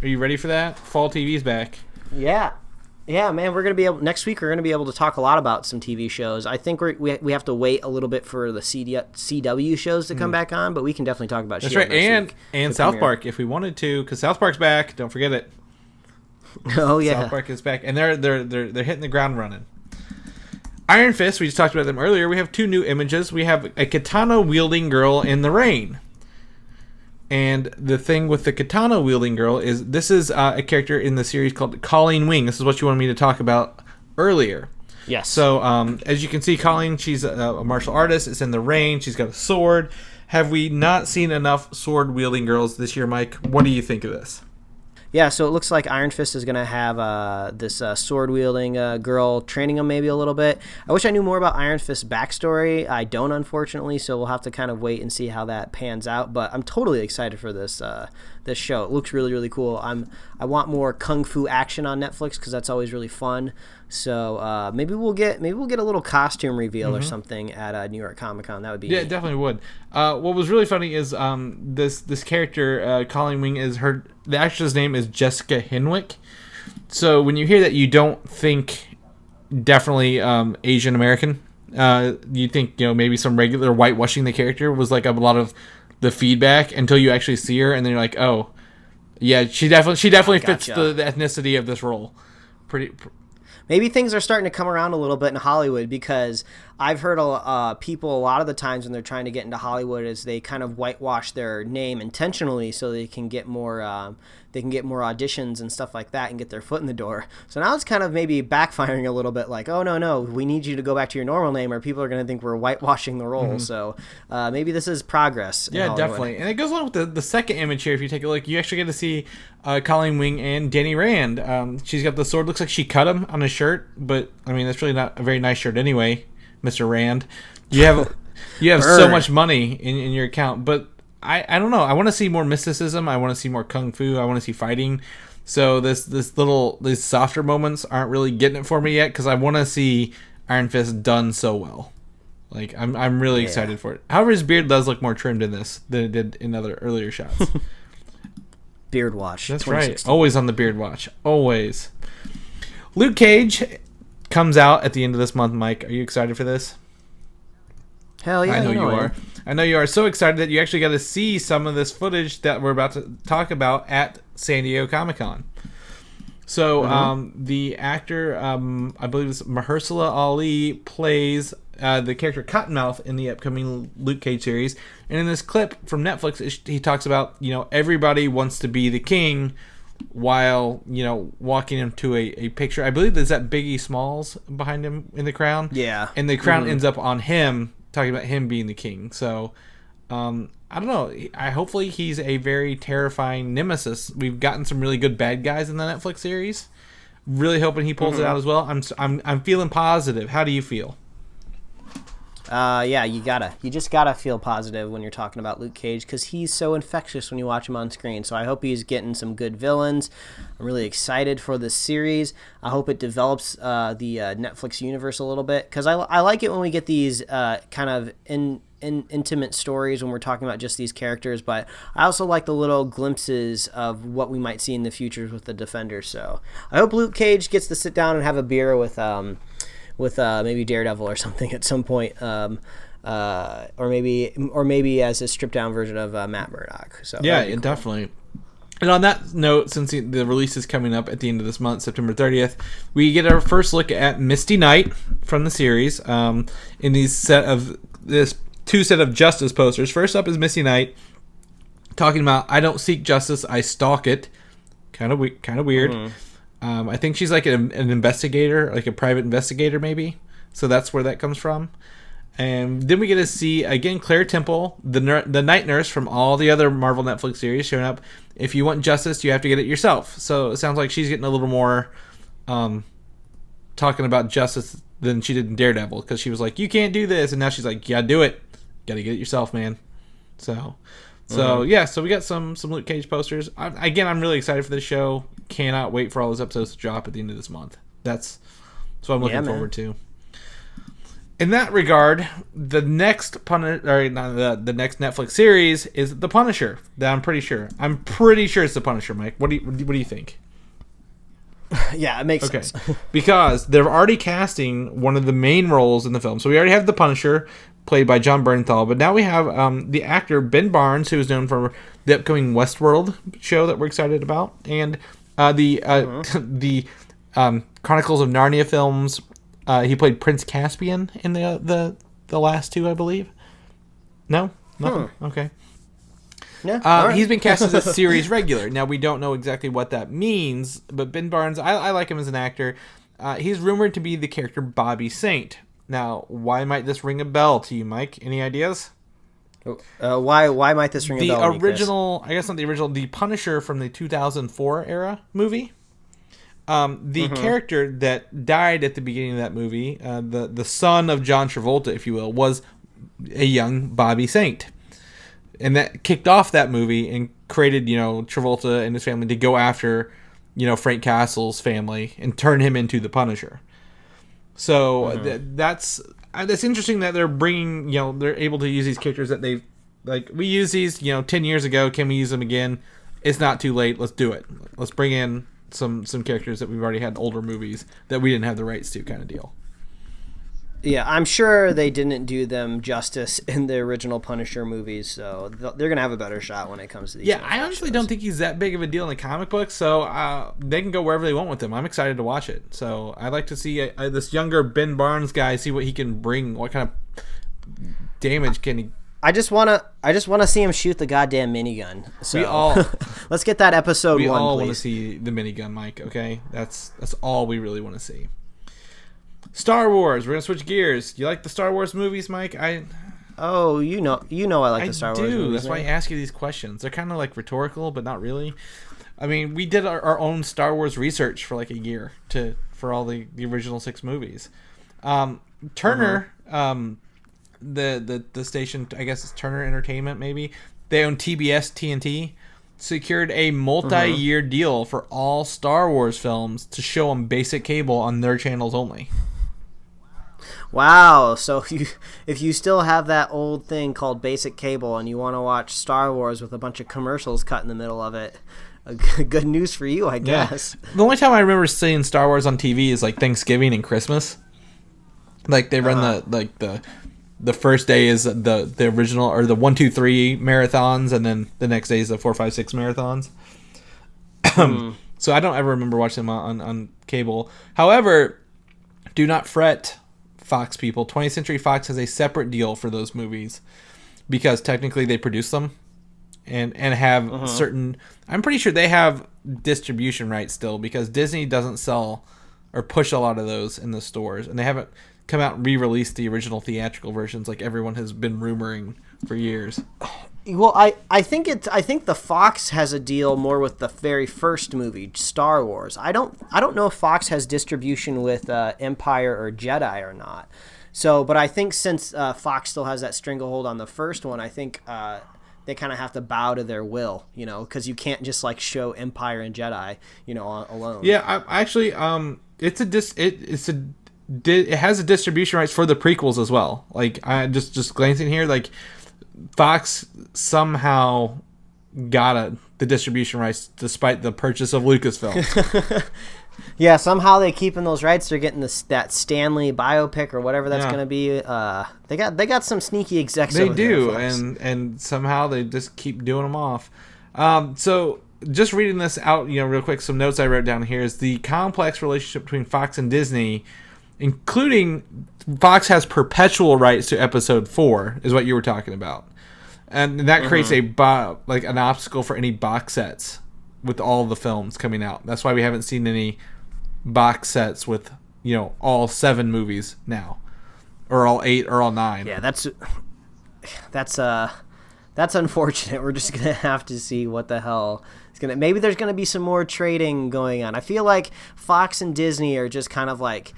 Are you ready for that? Fall TV's back.
Yeah, man. Next week we're gonna be able to talk a lot about some TV shows. I think we have to wait a little bit for the CW shows to come back on, but we can definitely talk about.
That's
Shield
right,
next week,
and South Park if we wanted to, because South Park's back. Don't forget it.
Oh yeah,
South Park is back, and they're hitting the ground running. Iron Fist, we just talked about them earlier. We have 2 new images. We have a katana wielding girl in the rain, and the thing with the katana wielding girl is this is a character in the series called Colleen Wing. This is what you wanted me to talk about earlier.
Yes.
So, as you can see, Colleen, she's a martial artist. It's in the rain. She's got a sword. Have we not seen enough sword-wielding girls this year, Mike? What do you think of this?
Yeah, so it looks like Iron Fist is going to have this sword-wielding girl training him maybe a little bit. I wish I knew more about Iron Fist's backstory. I don't, unfortunately, so we'll have to kind of wait and see how that pans out. But I'm totally excited for this this show. It looks really, really cool. I want more kung fu action on Netflix because that's always really fun. So maybe we'll get a little costume reveal or something at New York Comic Con. That would be
Yeah,
neat.
it definitely would. What was really funny is this character, Colleen Wing, the actress' name is Jessica Henwick. So when you hear that, you don't think definitely Asian American. You think maybe some regular whitewashing the character was like a lot of the feedback until you actually see her, and then you're like, oh, yeah, she definitely fits the ethnicity of this role.
Maybe things are starting to come around a little bit in Hollywood because I've heard people a lot of the times when they're trying to get into Hollywood is they kind of whitewash their name intentionally so they can get more auditions and stuff like that and get their foot in the door. So now it's kind of maybe backfiring a little bit like, oh, no, we need you to go back to your normal name or people are going to think we're whitewashing the role. So maybe this is progress in Hollywood.
Definitely. And it goes along with the second image here. If you take a look, you actually get to see Colleen Wing and Danny Rand. She's got the sword. Looks like she cut him on his shirt, but I mean, that's really not a very nice shirt anyway, Mr. Rand. You have so much money in your account, but I don't know. I want to see more mysticism. I want to see more kung fu. I want to see fighting. So these softer moments aren't really getting it for me yet because I want to see Iron Fist done so well. Like I'm really excited for it. However, his beard does look more trimmed in this than it did in other earlier shots.
Beard watch.
That's right. Always on the beard watch. Always. Luke Cage comes out at the end of this month. Mike, are you excited for this?
Hell yeah,
I know you
I
are.
am.
I know you are so excited that you actually got to see some of this footage that we're about to talk about at San Diego Comic-Con. So the actor, I believe it's Mahershala Ali, plays the character Cottonmouth in the upcoming Luke Cage series. And in this clip from Netflix, he talks about, everybody wants to be the king while, walking into a picture. I believe there's that Biggie Smalls behind him in the crown.
Yeah.
And the crown ends up on him, talking about him being the king. So, I don't know. Hopefully he's a very terrifying nemesis. We've gotten some really good bad guys in the Netflix series. Really hoping he pulls it out as well. I'm feeling positive. How do you feel?
Yeah, you just gotta feel positive when you're talking about Luke Cage because he's so infectious when you watch him on screen. So I hope he's getting some good villains. I'm really excited for this series. I hope it develops the Netflix universe a little bit because I like it when we get these kind of intimate stories when we're talking about just these characters. But I also like the little glimpses of what we might see in the future with the Defenders. So I hope Luke Cage gets to sit down and have a beer with maybe Daredevil or something at some point, or maybe as a stripped down version of Matt Murdock. So
yeah,
cool.
Definitely. And on that note, since the release is coming up at the end of this month, September 30th, we get our first look at Misty Knight from the series. In this two set of Justice posters. First up is Misty Knight talking about I don't seek justice, I stalk it. Kind of weird. I think she's like an investigator, like a private investigator maybe. So that's where that comes from. And then we get to see, again, Claire Temple, the night nurse from all the other Marvel Netflix series showing up. If you want justice, you have to get it yourself. So it sounds like she's getting a little more talking about justice than she did in Daredevil. Because she was like, you can't do this. And now she's like, yeah, do it. Got to get it yourself, man. So yeah, so we got some Luke Cage posters. I'm really excied for this show. Cannot wait for all those episodes to drop at the end of this month. That's what I'm looking forward to. In that regard, the next the next Netflix series is The Punisher. That I'm pretty sure it's The Punisher, Mike. What do you think?
Yeah, it makes sense.
Because they're already casting one of the main roles in the film. So we already have The Punisher, played by John Bernthal, but now we have the actor Ben Barnes, who is known for the upcoming Westworld show that we're excited about, and the Chronicles of Narnia films. He played Prince Caspian in the last two, I believe. No? Nothing? Okay.
Yeah, right.
He's been cast as a series regular. Now, we don't know exactly what that means, but Ben Barnes, I like him as an actor. He's rumored to be the character Bobby Saint. Now, why might this ring a bell to you, Mike? Any ideas?
Why might this ring a bell?
The original, I guess not the original, the Punisher from the 2004 era movie. The character that died at the beginning of that movie, the son of John Travolta, if you will, was a young Bobby Saint. And that kicked off that movie and created, Travolta and his family to go after, Frank Castle's family and turn him into the Punisher. So that's interesting that they're bringing, they're able to use these characters that they've, we used these, 10 years ago. Can we use them again? It's not too late. Let's do it. Let's bring in some characters that we've already had in older movies that we didn't have the rights to, kind of deal.
Yeah, I'm sure they didn't do them justice in the original Punisher movies, so they're going to have a better shot when it comes to these.
Yeah, I honestly don't think he's that big of a deal in the comic book, so they can go wherever they want with him. I'm excited to watch it. So I'd like to see this younger Ben Barnes guy, see what he can bring, what kind of damage can he...
I just wanna see him shoot the goddamn minigun. So let's get that episode 1, please.
We all want to see the minigun, Mike. Okay, that's all we really want to see. Star Wars. We're gonna switch gears. You like the Star Wars movies, Mike?
Oh, I like the Star Wars movies.
That's why I ask you these questions. They're kind of like rhetorical, but not really. I mean, we did our own Star Wars research for like a year for all the original 6 movies. Turner. The station, I guess it's Turner Entertainment, maybe they own TBS TNT, secured a multi-year deal for all Star Wars films to show on basic cable on their channels only.
Wow! So if you still have that old thing called basic cable and you want to watch Star Wars with a bunch of commercials cut in the middle of it, good news for you, I guess.
Yeah. The only time I remember seeing Star Wars on TV is like Thanksgiving and Christmas. Like they run the first day is the original or the 1, 2, 3 marathons, and then the next day is the 4, 5, 6 marathons. So I don't ever remember watching them on cable. However, do not fret, Fox people. 20th Century Fox has a separate deal for those movies because technically they produce them and have certain. I'm pretty sure they have distribution rights still because Disney doesn't sell or push a lot of those in the stores, and they haven't come out and re-release the original theatrical versions like everyone has been rumoring for years.
Well, I think the Fox has a deal more with the very first movie, Star Wars. I don't know if Fox has distribution with Empire or Jedi or not. So, but I think since Fox still has that stranglehold on the first one, I think they kind of have to bow to their will, because you can't just like show Empire and Jedi, alone.
Yeah, it has a distribution rights for the prequels as well. Like I just glancing here, like Fox somehow got the distribution rights despite the purchase of Lucasfilm.
Yeah, somehow they keeping those rights. They're getting that Stanley biopic or whatever that's going to be. They got some sneaky execs.
They do, and somehow they just keep doing them off. So just reading this out, real quick, some notes I wrote down here is the complex relationship between Fox and Disney. Including Fox has perpetual rights to episode 4 is what you were talking about, and that creates an obstacle for any box sets with all the films coming out. That's why we haven't seen any box sets with all 7 movies now, or all 8 or all 9.
Yeah, that's unfortunate. We're just gonna have to see what the hell is gonna. Maybe there's gonna be some more trading going on. I feel like Fox and Disney are just kind of like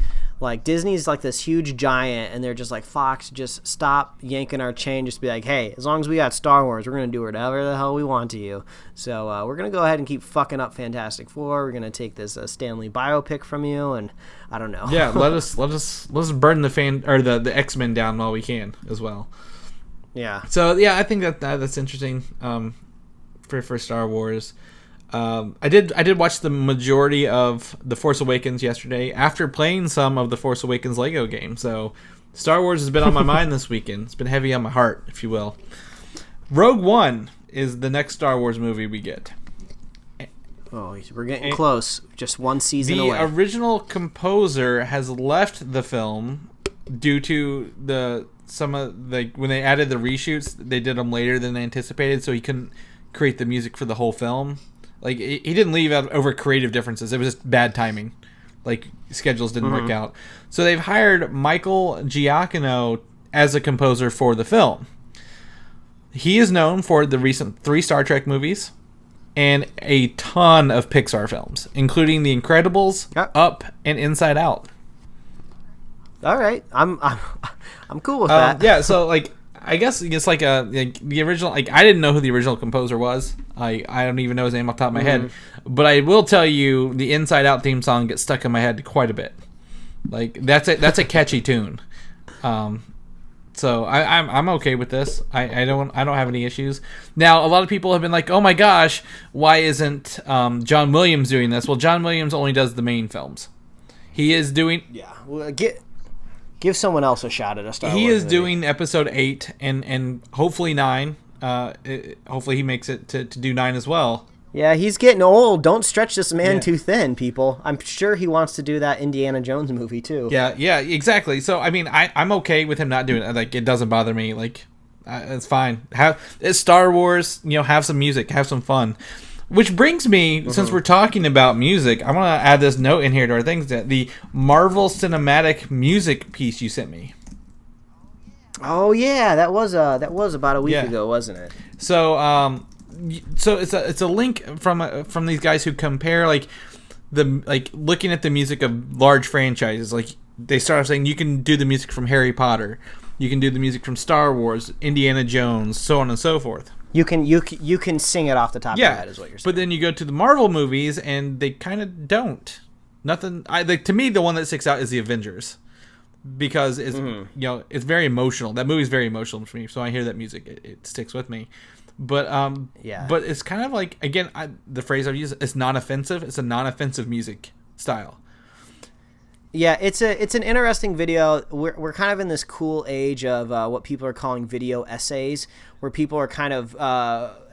Disney's like this huge giant, and they're just like, Fox, just stop yanking our chain. Just be like, hey, as long as we got Star Wars, we're gonna do whatever the hell we want to you. So we're gonna go ahead and keep fucking up Fantastic Four. We're gonna take this Stanley biopic from you, and I don't know.
Yeah, let's burn the X-Men down while we can as well.
Yeah.
So yeah, I think that's interesting for Star Wars. I did watch the majority of The Force Awakens yesterday after playing some of the Force Awakens Lego game. So Star Wars has been on my mind this weekend. It's been heavy on my heart, if you will. Rogue One is the next Star Wars movie we get.
Oh, we're getting close. Just one season away.
The original composer has left the film due to when they added the reshoots, they did them later than they anticipated, so he couldn't create the music for the whole film. Like, he didn't leave out over creative differences. It was just bad timing. like schedules didn't work out. So they've hired Michael Giacchino as a composer for the film. He is known for the recent 3 Star Trek movies and a ton of Pixar films, including The Incredibles, Up, and Inside Out.
All right, I'm cool with that.
Yeah, so like I guess it's like the original. Like I didn't know who the original composer was. I don't even know his name off the top of my head. But I will tell you, the Inside Out theme song gets stuck in my head quite a bit. Like that's a catchy tune. So I'm okay with this. I don't have any issues. Now a lot of people have been like, oh my gosh, why isn't John Williams doing this? Well, John Williams only does the main films. He is doing
Well, give someone else a shot at a Star Wars.
He is doing episode 8 and hopefully 9. Hopefully he makes it to do 9 as well.
Yeah, he's getting old. Don't stretch this man too thin, people. I'm sure he wants to do that Indiana Jones movie too.
Yeah, exactly. So I mean, I'm okay with him not doing it. Like it doesn't bother me. Like it's fine. It's Star Wars. Have some music. Have some fun. Which brings me, since we're talking about music, I want to add this note in here to our things, that the Marvel Cinematic music piece you sent me.
Oh yeah, that was about a week ago, wasn't it?
So it's a link from these guys who compare looking at the music of large franchises. Like they start off saying you can do the music from Harry Potter, you can do the music from Star Wars, Indiana Jones, so on and so forth.
You can sing it off the top of your head, is what you're saying.
But then you go to the Marvel movies, and they kind of don't. Nothing. To me, the one that sticks out is the Avengers, because it's it's very emotional. That movie's very emotional for me. So I hear that music, it sticks with me. But but it's kind of like, again, the phrase I've used, it's non-offensive. It's a non-offensive music style.
Yeah, it's an interesting video. We're kind of in this cool age of what people are calling video essays, where people are kind of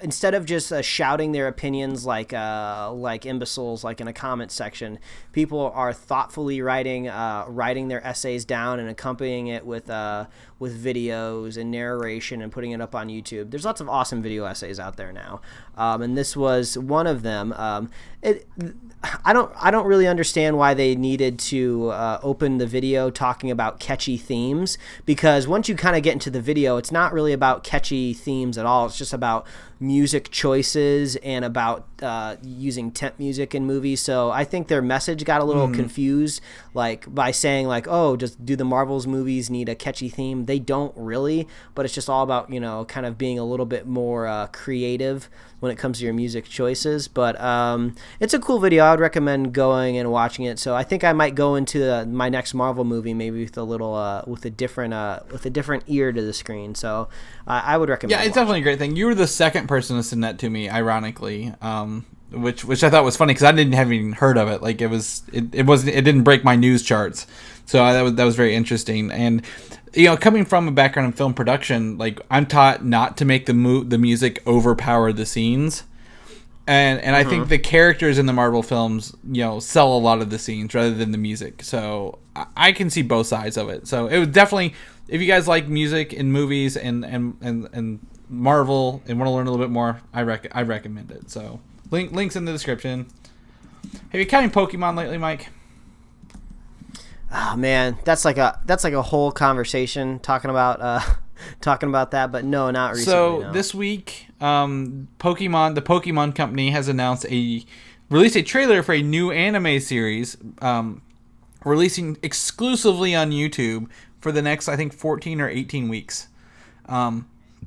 instead of just shouting their opinions like imbeciles, like in a comment section, people are thoughtfully writing their essays down and accompanying it with videos and narration and putting it up on YouTube. There's lots of awesome video essays out there now, and this was one of them. I don't really understand why they needed to open the video talking about catchy themes, because once you kind of get into the video, it's not really about catchy themes at all. It's just about music choices and about using temp music in movies. So I think their message got a little confused, like by saying like, oh, just do the Marvel's movies need a catchy theme? They don't really, but it's just all about, kind of being a little bit more creative when it comes to your music choices. But it's a cool video. I would recommend going and watching it. So I think I might go into my next Marvel movie maybe with a little with a different ear to the screen. So I would recommend.
Yeah, it's definitely a great thing. You were the second person to send that to me, ironically, which I thought was funny because I didn't have even heard of it. Like it didn't break my news charts, so that was very interesting. And coming from a background in film production, like I'm taught not to make the music overpower the scenes, and I think the characters in the Marvel films sell a lot of the scenes rather than the music. So I can see both sides of it. So it was definitely, if you guys like music in movies and Marvel and want to learn a little bit more, I recommend it. So links in the description. Have you counted Pokemon lately, Mike?
Oh man, that's like a whole conversation talking about that, but no, not recently.
So
no.
This week, the Pokemon Company has released a trailer for a new anime series, releasing exclusively on YouTube for the next, I think, 14 or 18 weeks.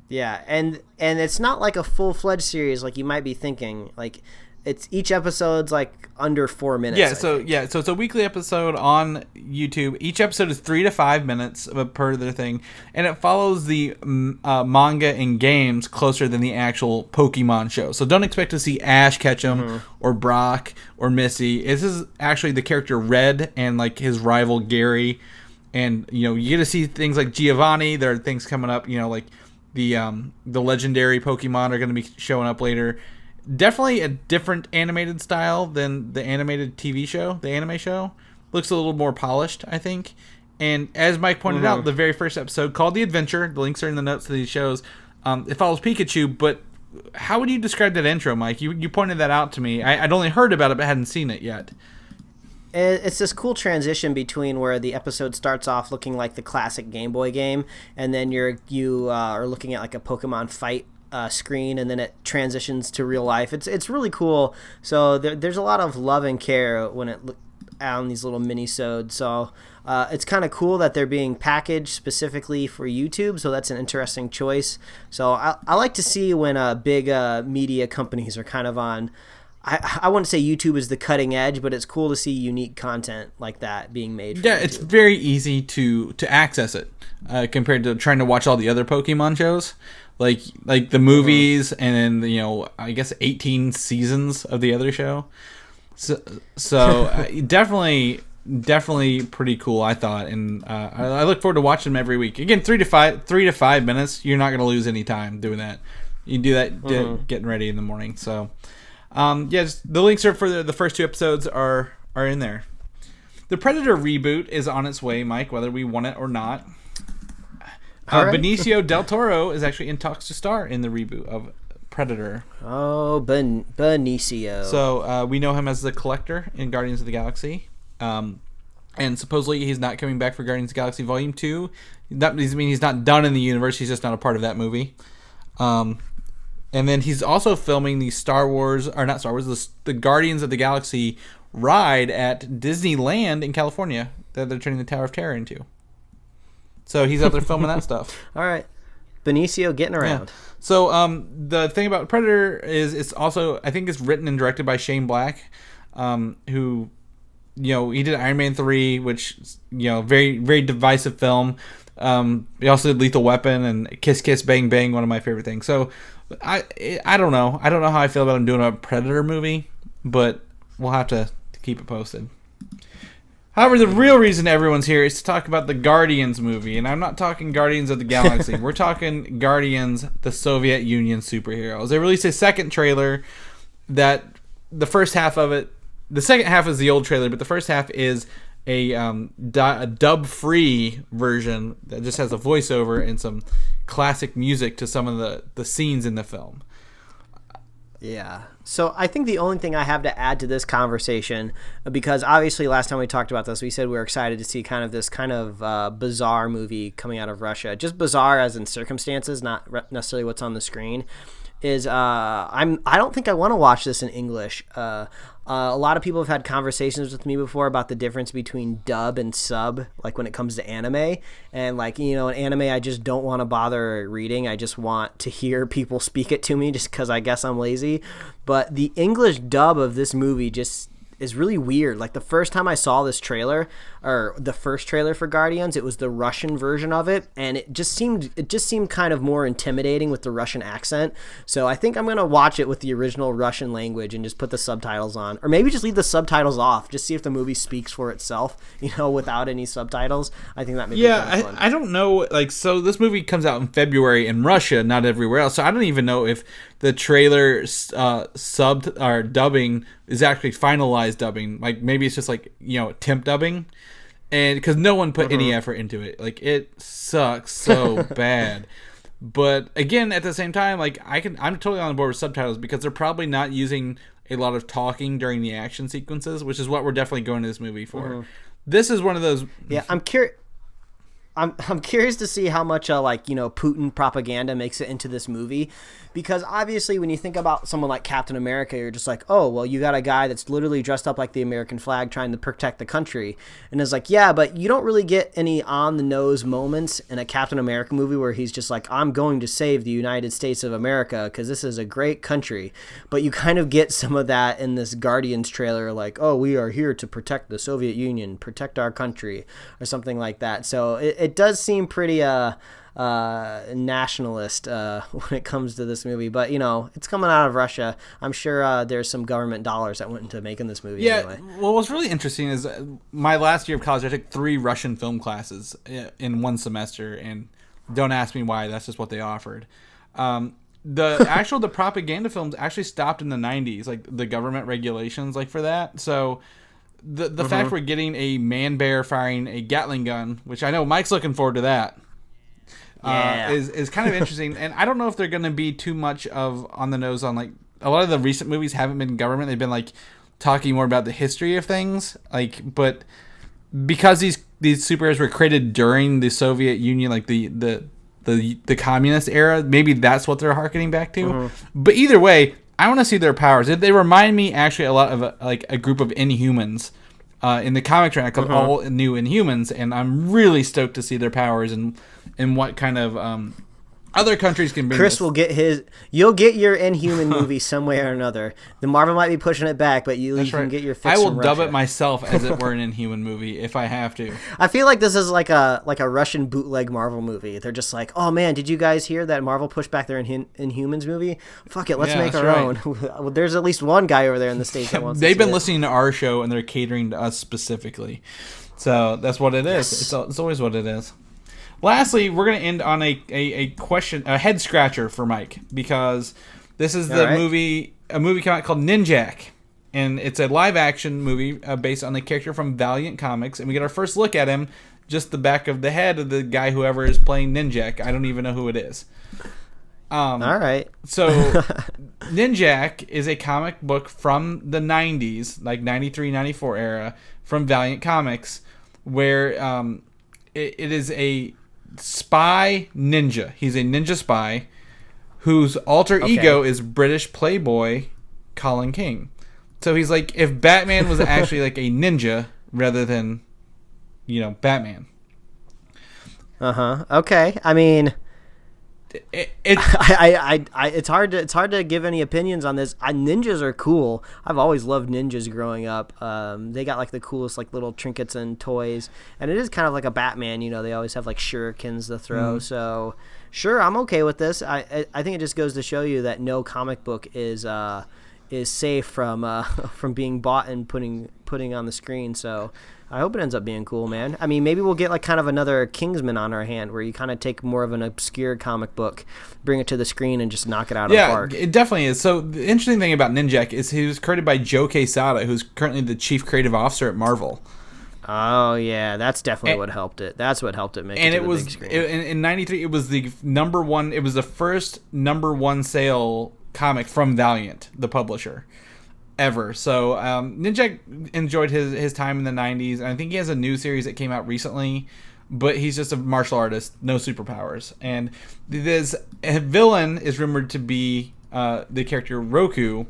Yeah, and it's not like a full-fledged series like you might be thinking. Like it's each episode's like under 4 minutes.
So it's a weekly episode on YouTube. Each episode is 3 to 5 minutes per their thing, and it follows the manga and games closer than the actual Pokemon show. So don't expect to see Ash Ketchum or Brock or Missy. This is actually the character Red and like his rival Gary, and you get to see things like Giovanni. There are things coming up, like the legendary Pokemon are going to be showing up later. Definitely a different animated style than the animated TV show. The anime show looks a little more polished, I think. And as Mike pointed out, the very first episode, called The Adventure, the links are in the notes to these shows, it follows Pikachu. But how would you describe that intro, Mike? You pointed that out to me. I'd only heard about it but hadn't seen it yet.
It's this cool transition between where the episode starts off looking like the classic Game Boy game, and then you are looking at like a Pokemon fight screen, and then it transitions to real life. It's really cool. So there's a lot of love and care when it on these little mini-sodes. So it's kind of cool that they're being packaged specifically for YouTube. So that's an interesting choice. So I like to see when big media companies are kind of on. I wouldn't say YouTube is the cutting edge, but it's cool to see unique content like that being made.
Yeah, it's very easy to access it compared to trying to watch all the other Pokemon shows, like the movies and then I guess 18 seasons of the other show. So definitely pretty cool, I thought, and I look forward to watching them every week. Again, 3 to 5 minutes. You're not going to lose any time doing that. You can do that getting ready in the morning. So. The links are for the first 2 episodes are in there. The Predator reboot is on its way, Mike, whether we want it or not. Right. Benicio del Toro is actually in talks to star in the reboot of Predator.
Oh, Benicio.
So we know him as the Collector in Guardians of the Galaxy. And supposedly he's not coming back for Guardians of the Galaxy Volume 2. That means he's not done in the universe. He's just not a part of that movie. And then he's also filming the the Guardians of the Galaxy ride at Disneyland in California that they're turning the Tower of Terror into. So he's out there filming that stuff.
All right. Benicio getting around.
Yeah. So the thing about Predator is it's also, I think it's written and directed by Shane Black, who, he did Iron Man 3, which, very, very divisive film. He also did Lethal Weapon and Kiss Kiss Bang Bang, one of my favorite things. So I don't know. I don't know how I feel about him doing a Predator movie, but we'll have to keep it posted. However, the real reason everyone's here is to talk about the Guardians movie, and I'm not talking Guardians of the Galaxy. We're talking Guardians, the Soviet Union superheroes. They released a second trailer that the first half of it, the second half is the old trailer, but the first half is a dub-free version that just has a voiceover and some classic music to some of the scenes in the film.
Yeah. So I think the only thing I have to add to this conversation, because obviously last time we talked about this, we said we were excited to see kind of this kind of bizarre movie coming out of Russia. Just bizarre as in circumstances, not necessarily what's on the screen. Is I don't think I want to watch this in English. A lot of people have had conversations with me before about the difference between dub and sub, like when it comes to anime. And like, in anime, I just don't want to bother reading. I just want to hear people speak it to me just because I guess I'm lazy. But the English dub of this movie just is really weird. Like the first time I saw this trailer, or the first trailer for Guardians, it was the Russian version of it, and it just seemed kind of more intimidating with the Russian accent. So I think I'm gonna watch it with the original Russian language and just put the subtitles on, or maybe just leave the subtitles off, just see if the movie speaks for itself, without any subtitles. I think that may be kind of fun.
I don't know. Like, so this movie comes out in February in Russia, not everywhere else. So I don't even know if the trailer subbed or dubbing is actually finalized dubbing. Like maybe it's just like temp dubbing, and because no one put any effort into it. Like it sucks so bad. But again, at the same time, like I'm totally on board with subtitles because they're probably not using a lot of talking during the action sequences, which is what we're definitely going to this movie for. This is one of those.
Yeah, I'm curious. I'm curious to see how much Putin propaganda makes it into this movie, because obviously when you think about someone like Captain America, you're just like, oh well, you got a guy that's literally dressed up like the American flag trying to protect the country, and it's like, yeah, but you don't really get any on the nose moments in a Captain America movie where he's just like, I'm going to save the United States of America because this is a great country. But you kind of get some of that in this Guardians trailer, like, oh, we are here to protect the Soviet Union, protect our country, or something like that. So it does seem pretty nationalist when it comes to this movie, but it's coming out of Russia. I'm sure there's some government dollars that went into making this movie.
Yeah.
Anyway.
Well, what's really interesting is my last year of college, I took 3 Russian film classes in one semester, and don't ask me why. That's just what they offered. The propaganda films actually stopped in the 90s, like the government regulations, like for that. So the fact we're getting a man bear firing a Gatling gun, which I know Mike's looking forward to that, is kind of interesting. And I don't know if they're going to be too much of on the nose on, like, a lot of the recent movies haven't been government. They've been like talking more about the history of things. Like, but because these superheroes were created during the Soviet Union, like the communist era, maybe that's what they're harkening back to. Mm-hmm. But either way, I want to see their powers. They remind me actually a lot of a group of Inhumans in the comics right now called All New Inhumans, and I'm really stoked to see their powers and what kind of other countries can bring.
Chris will get his. You'll get your Inhuman movie some way or another. The Marvel might be pushing it back, but you can get your fix.
I will
from
dub
Russia.
it myself as it were an Inhuman movie if I have to.
I feel like this is like a Russian bootleg Marvel movie. They're just like, oh man, did you guys hear that Marvel pushed back their Inhumans movie? Fuck it, let's make our own. Well, there's at least one guy over there in the States that wants.
They've been listening to our show and they're catering to us specifically, so that's what it is. Yes. It's always what it is. Lastly, we're going to end on a question, a head scratcher for Mike, because this is a movie came out called Ninjak, and it's a live action movie based on a character from Valiant Comics, and we get our first look at him, just the back of the head of the guy whoever is playing Ninjak. I don't even know who it is.
All right.
So Ninjak is a comic book from the 90s, like 93, 94 era, from Valiant Comics, where it is a spy ninja. He's a ninja spy whose alter ego is British playboy Colin King. So he's like if Batman was actually like a ninja rather than, Batman.
Okay. I mean, it's hard to give any opinions on this. Ninjas are cool. I've always loved ninjas growing up. They got like the coolest like little trinkets and toys, and it is kind of like a Batman. They always have like shurikens to throw. So sure, I'm okay with this. I think it just goes to show you that no comic book is safe from being bought and putting on the screen. So I hope it ends up being cool, man. I mean, maybe we'll get like kind of another Kingsman on our hand where you kind of take more of an obscure comic book, bring it to the screen, and just knock it out of the park.
Yeah, it definitely is. So the interesting thing about Ninjak is he was created by Joe Quesada, who's currently the chief creative officer at Marvel.
Oh, yeah, that's definitely what helped it. That's what helped it make it to the big screen.
In 93, it was the number one, it was the first number one sale comic from Valiant, the publisher, ever. So Ninjak enjoyed his time in the 90s, and I think he has a new series that came out recently, but he's just a martial artist, no superpowers. And this villain is rumored to be the character Roku,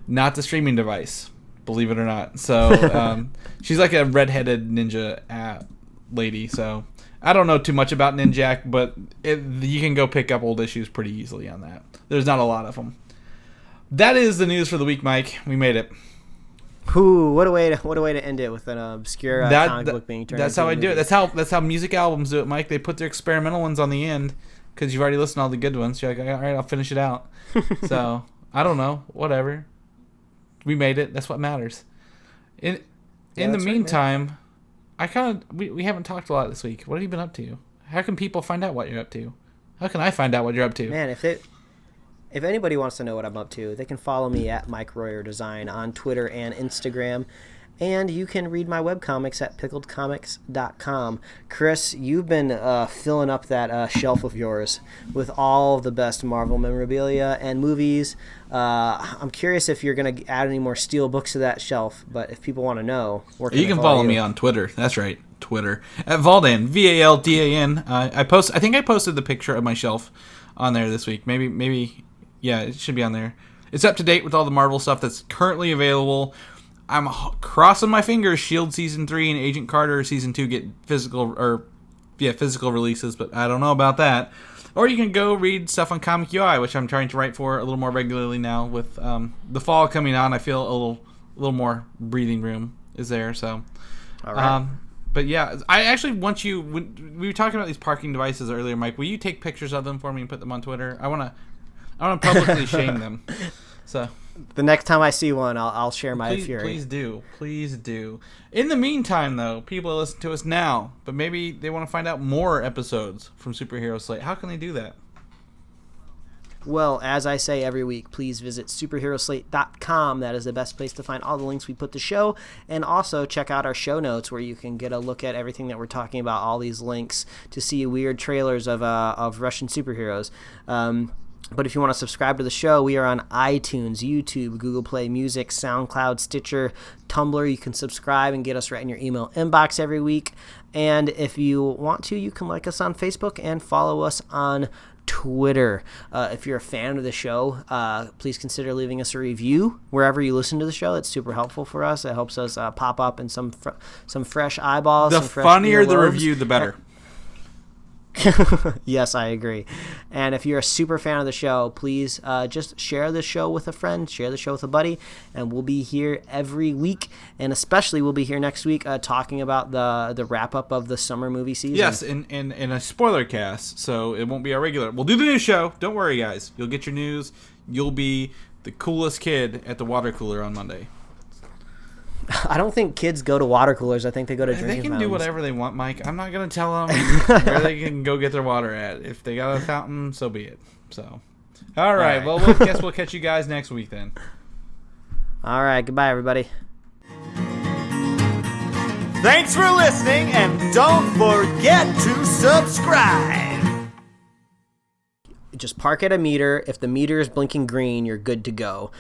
not the streaming device, believe it or not. So she's like a redheaded ninja lady. So I don't know too much about Ninjak, but you can go pick up old issues pretty easily on that. There's not a lot of them. That is the news for the week, Mike. We made it.
Ooh, what a way to end it with an obscure comic book being turned.
That's how I do it. That's how music albums do it, Mike. They put their experimental ones on the end because you've already listened to all the good ones. You're like, all right, I'll finish it out. So I don't know, whatever. We made it. That's what matters. In the meantime, we haven't talked a lot this week. What have you been up to? How can people find out what you're up to? How can I find out what you're up to?
Man, if anybody wants to know what I'm up to, they can follow me at Mike Royer Design on Twitter and Instagram. And you can read my webcomics at pickledcomics.com. Chris, you've been filling up that shelf of yours with all the best Marvel memorabilia and movies. I'm curious if you're going to add any more steel books to that shelf, but if people want to know, where can
you can follow me on Twitter. That's right, Twitter. At Valdan, Valdan. I think I posted the picture of my shelf on there this week. Maybe. Yeah, it should be on there. It's up to date with all the Marvel stuff that's currently available. I'm crossing my fingers S.H.I.E.L.D. Season 3 and Agent Carter Season 2 get physical releases, but I don't know about that. Or you can go read stuff on Comic UI, which I'm trying to write for a little more regularly now. With the fall coming on, I feel a little more breathing room is there. So,
all right.
But yeah, I actually want you. When we were talking about these parking devices earlier, Mike, will you take pictures of them for me and put them on Twitter? I want to publicly shame them. So
the next time I see one, I'll share my fury.
Please do. In the meantime, though, people listen to us now, but maybe they want to find out more episodes from Superhero Slate. How can they do that?
Well, as I say every week, please visit superheroslate.com. That is the best place to find all the links we put to show. And also check out our show notes where you can get a look at everything that we're talking about, all these links to see weird trailers of Russian superheroes. But if you want to subscribe to the show, we are on iTunes, YouTube, Google Play Music, SoundCloud, Stitcher, Tumblr. You can subscribe and get us right in your email inbox every week. And if you want to, you can like us on Facebook and follow us on Twitter. If you're a fan of the show, please consider leaving us a review wherever you listen to the show. It's super helpful for us. It helps us pop up in some fresh eyeballs.
The
some fresh
funnier the
earlobes.
review, the better.
Yes, I agree. And if you're a super fan of the show, please just share the show with a friend, share the show with a buddy, and we'll be here every week. And especially we'll be here next week talking about the wrap-up of the summer movie season.
Yes, in a spoiler cast, so it won't be our regular. We'll do the new show. Don't worry, guys. You'll get your news. You'll be the coolest kid at the water cooler on Monday.
I don't think kids go to water coolers. I think they go to drinking
They can
fountains.
do whatever they want, Mike. I'm not going to tell them where they can go get their water at. If they got a fountain, so be it. So, all right. Well, guess we'll catch you guys next week then.
All right. Goodbye, everybody.
Thanks for listening, and don't forget to subscribe.
Just park at a meter. If the meter is blinking green, you're good to go.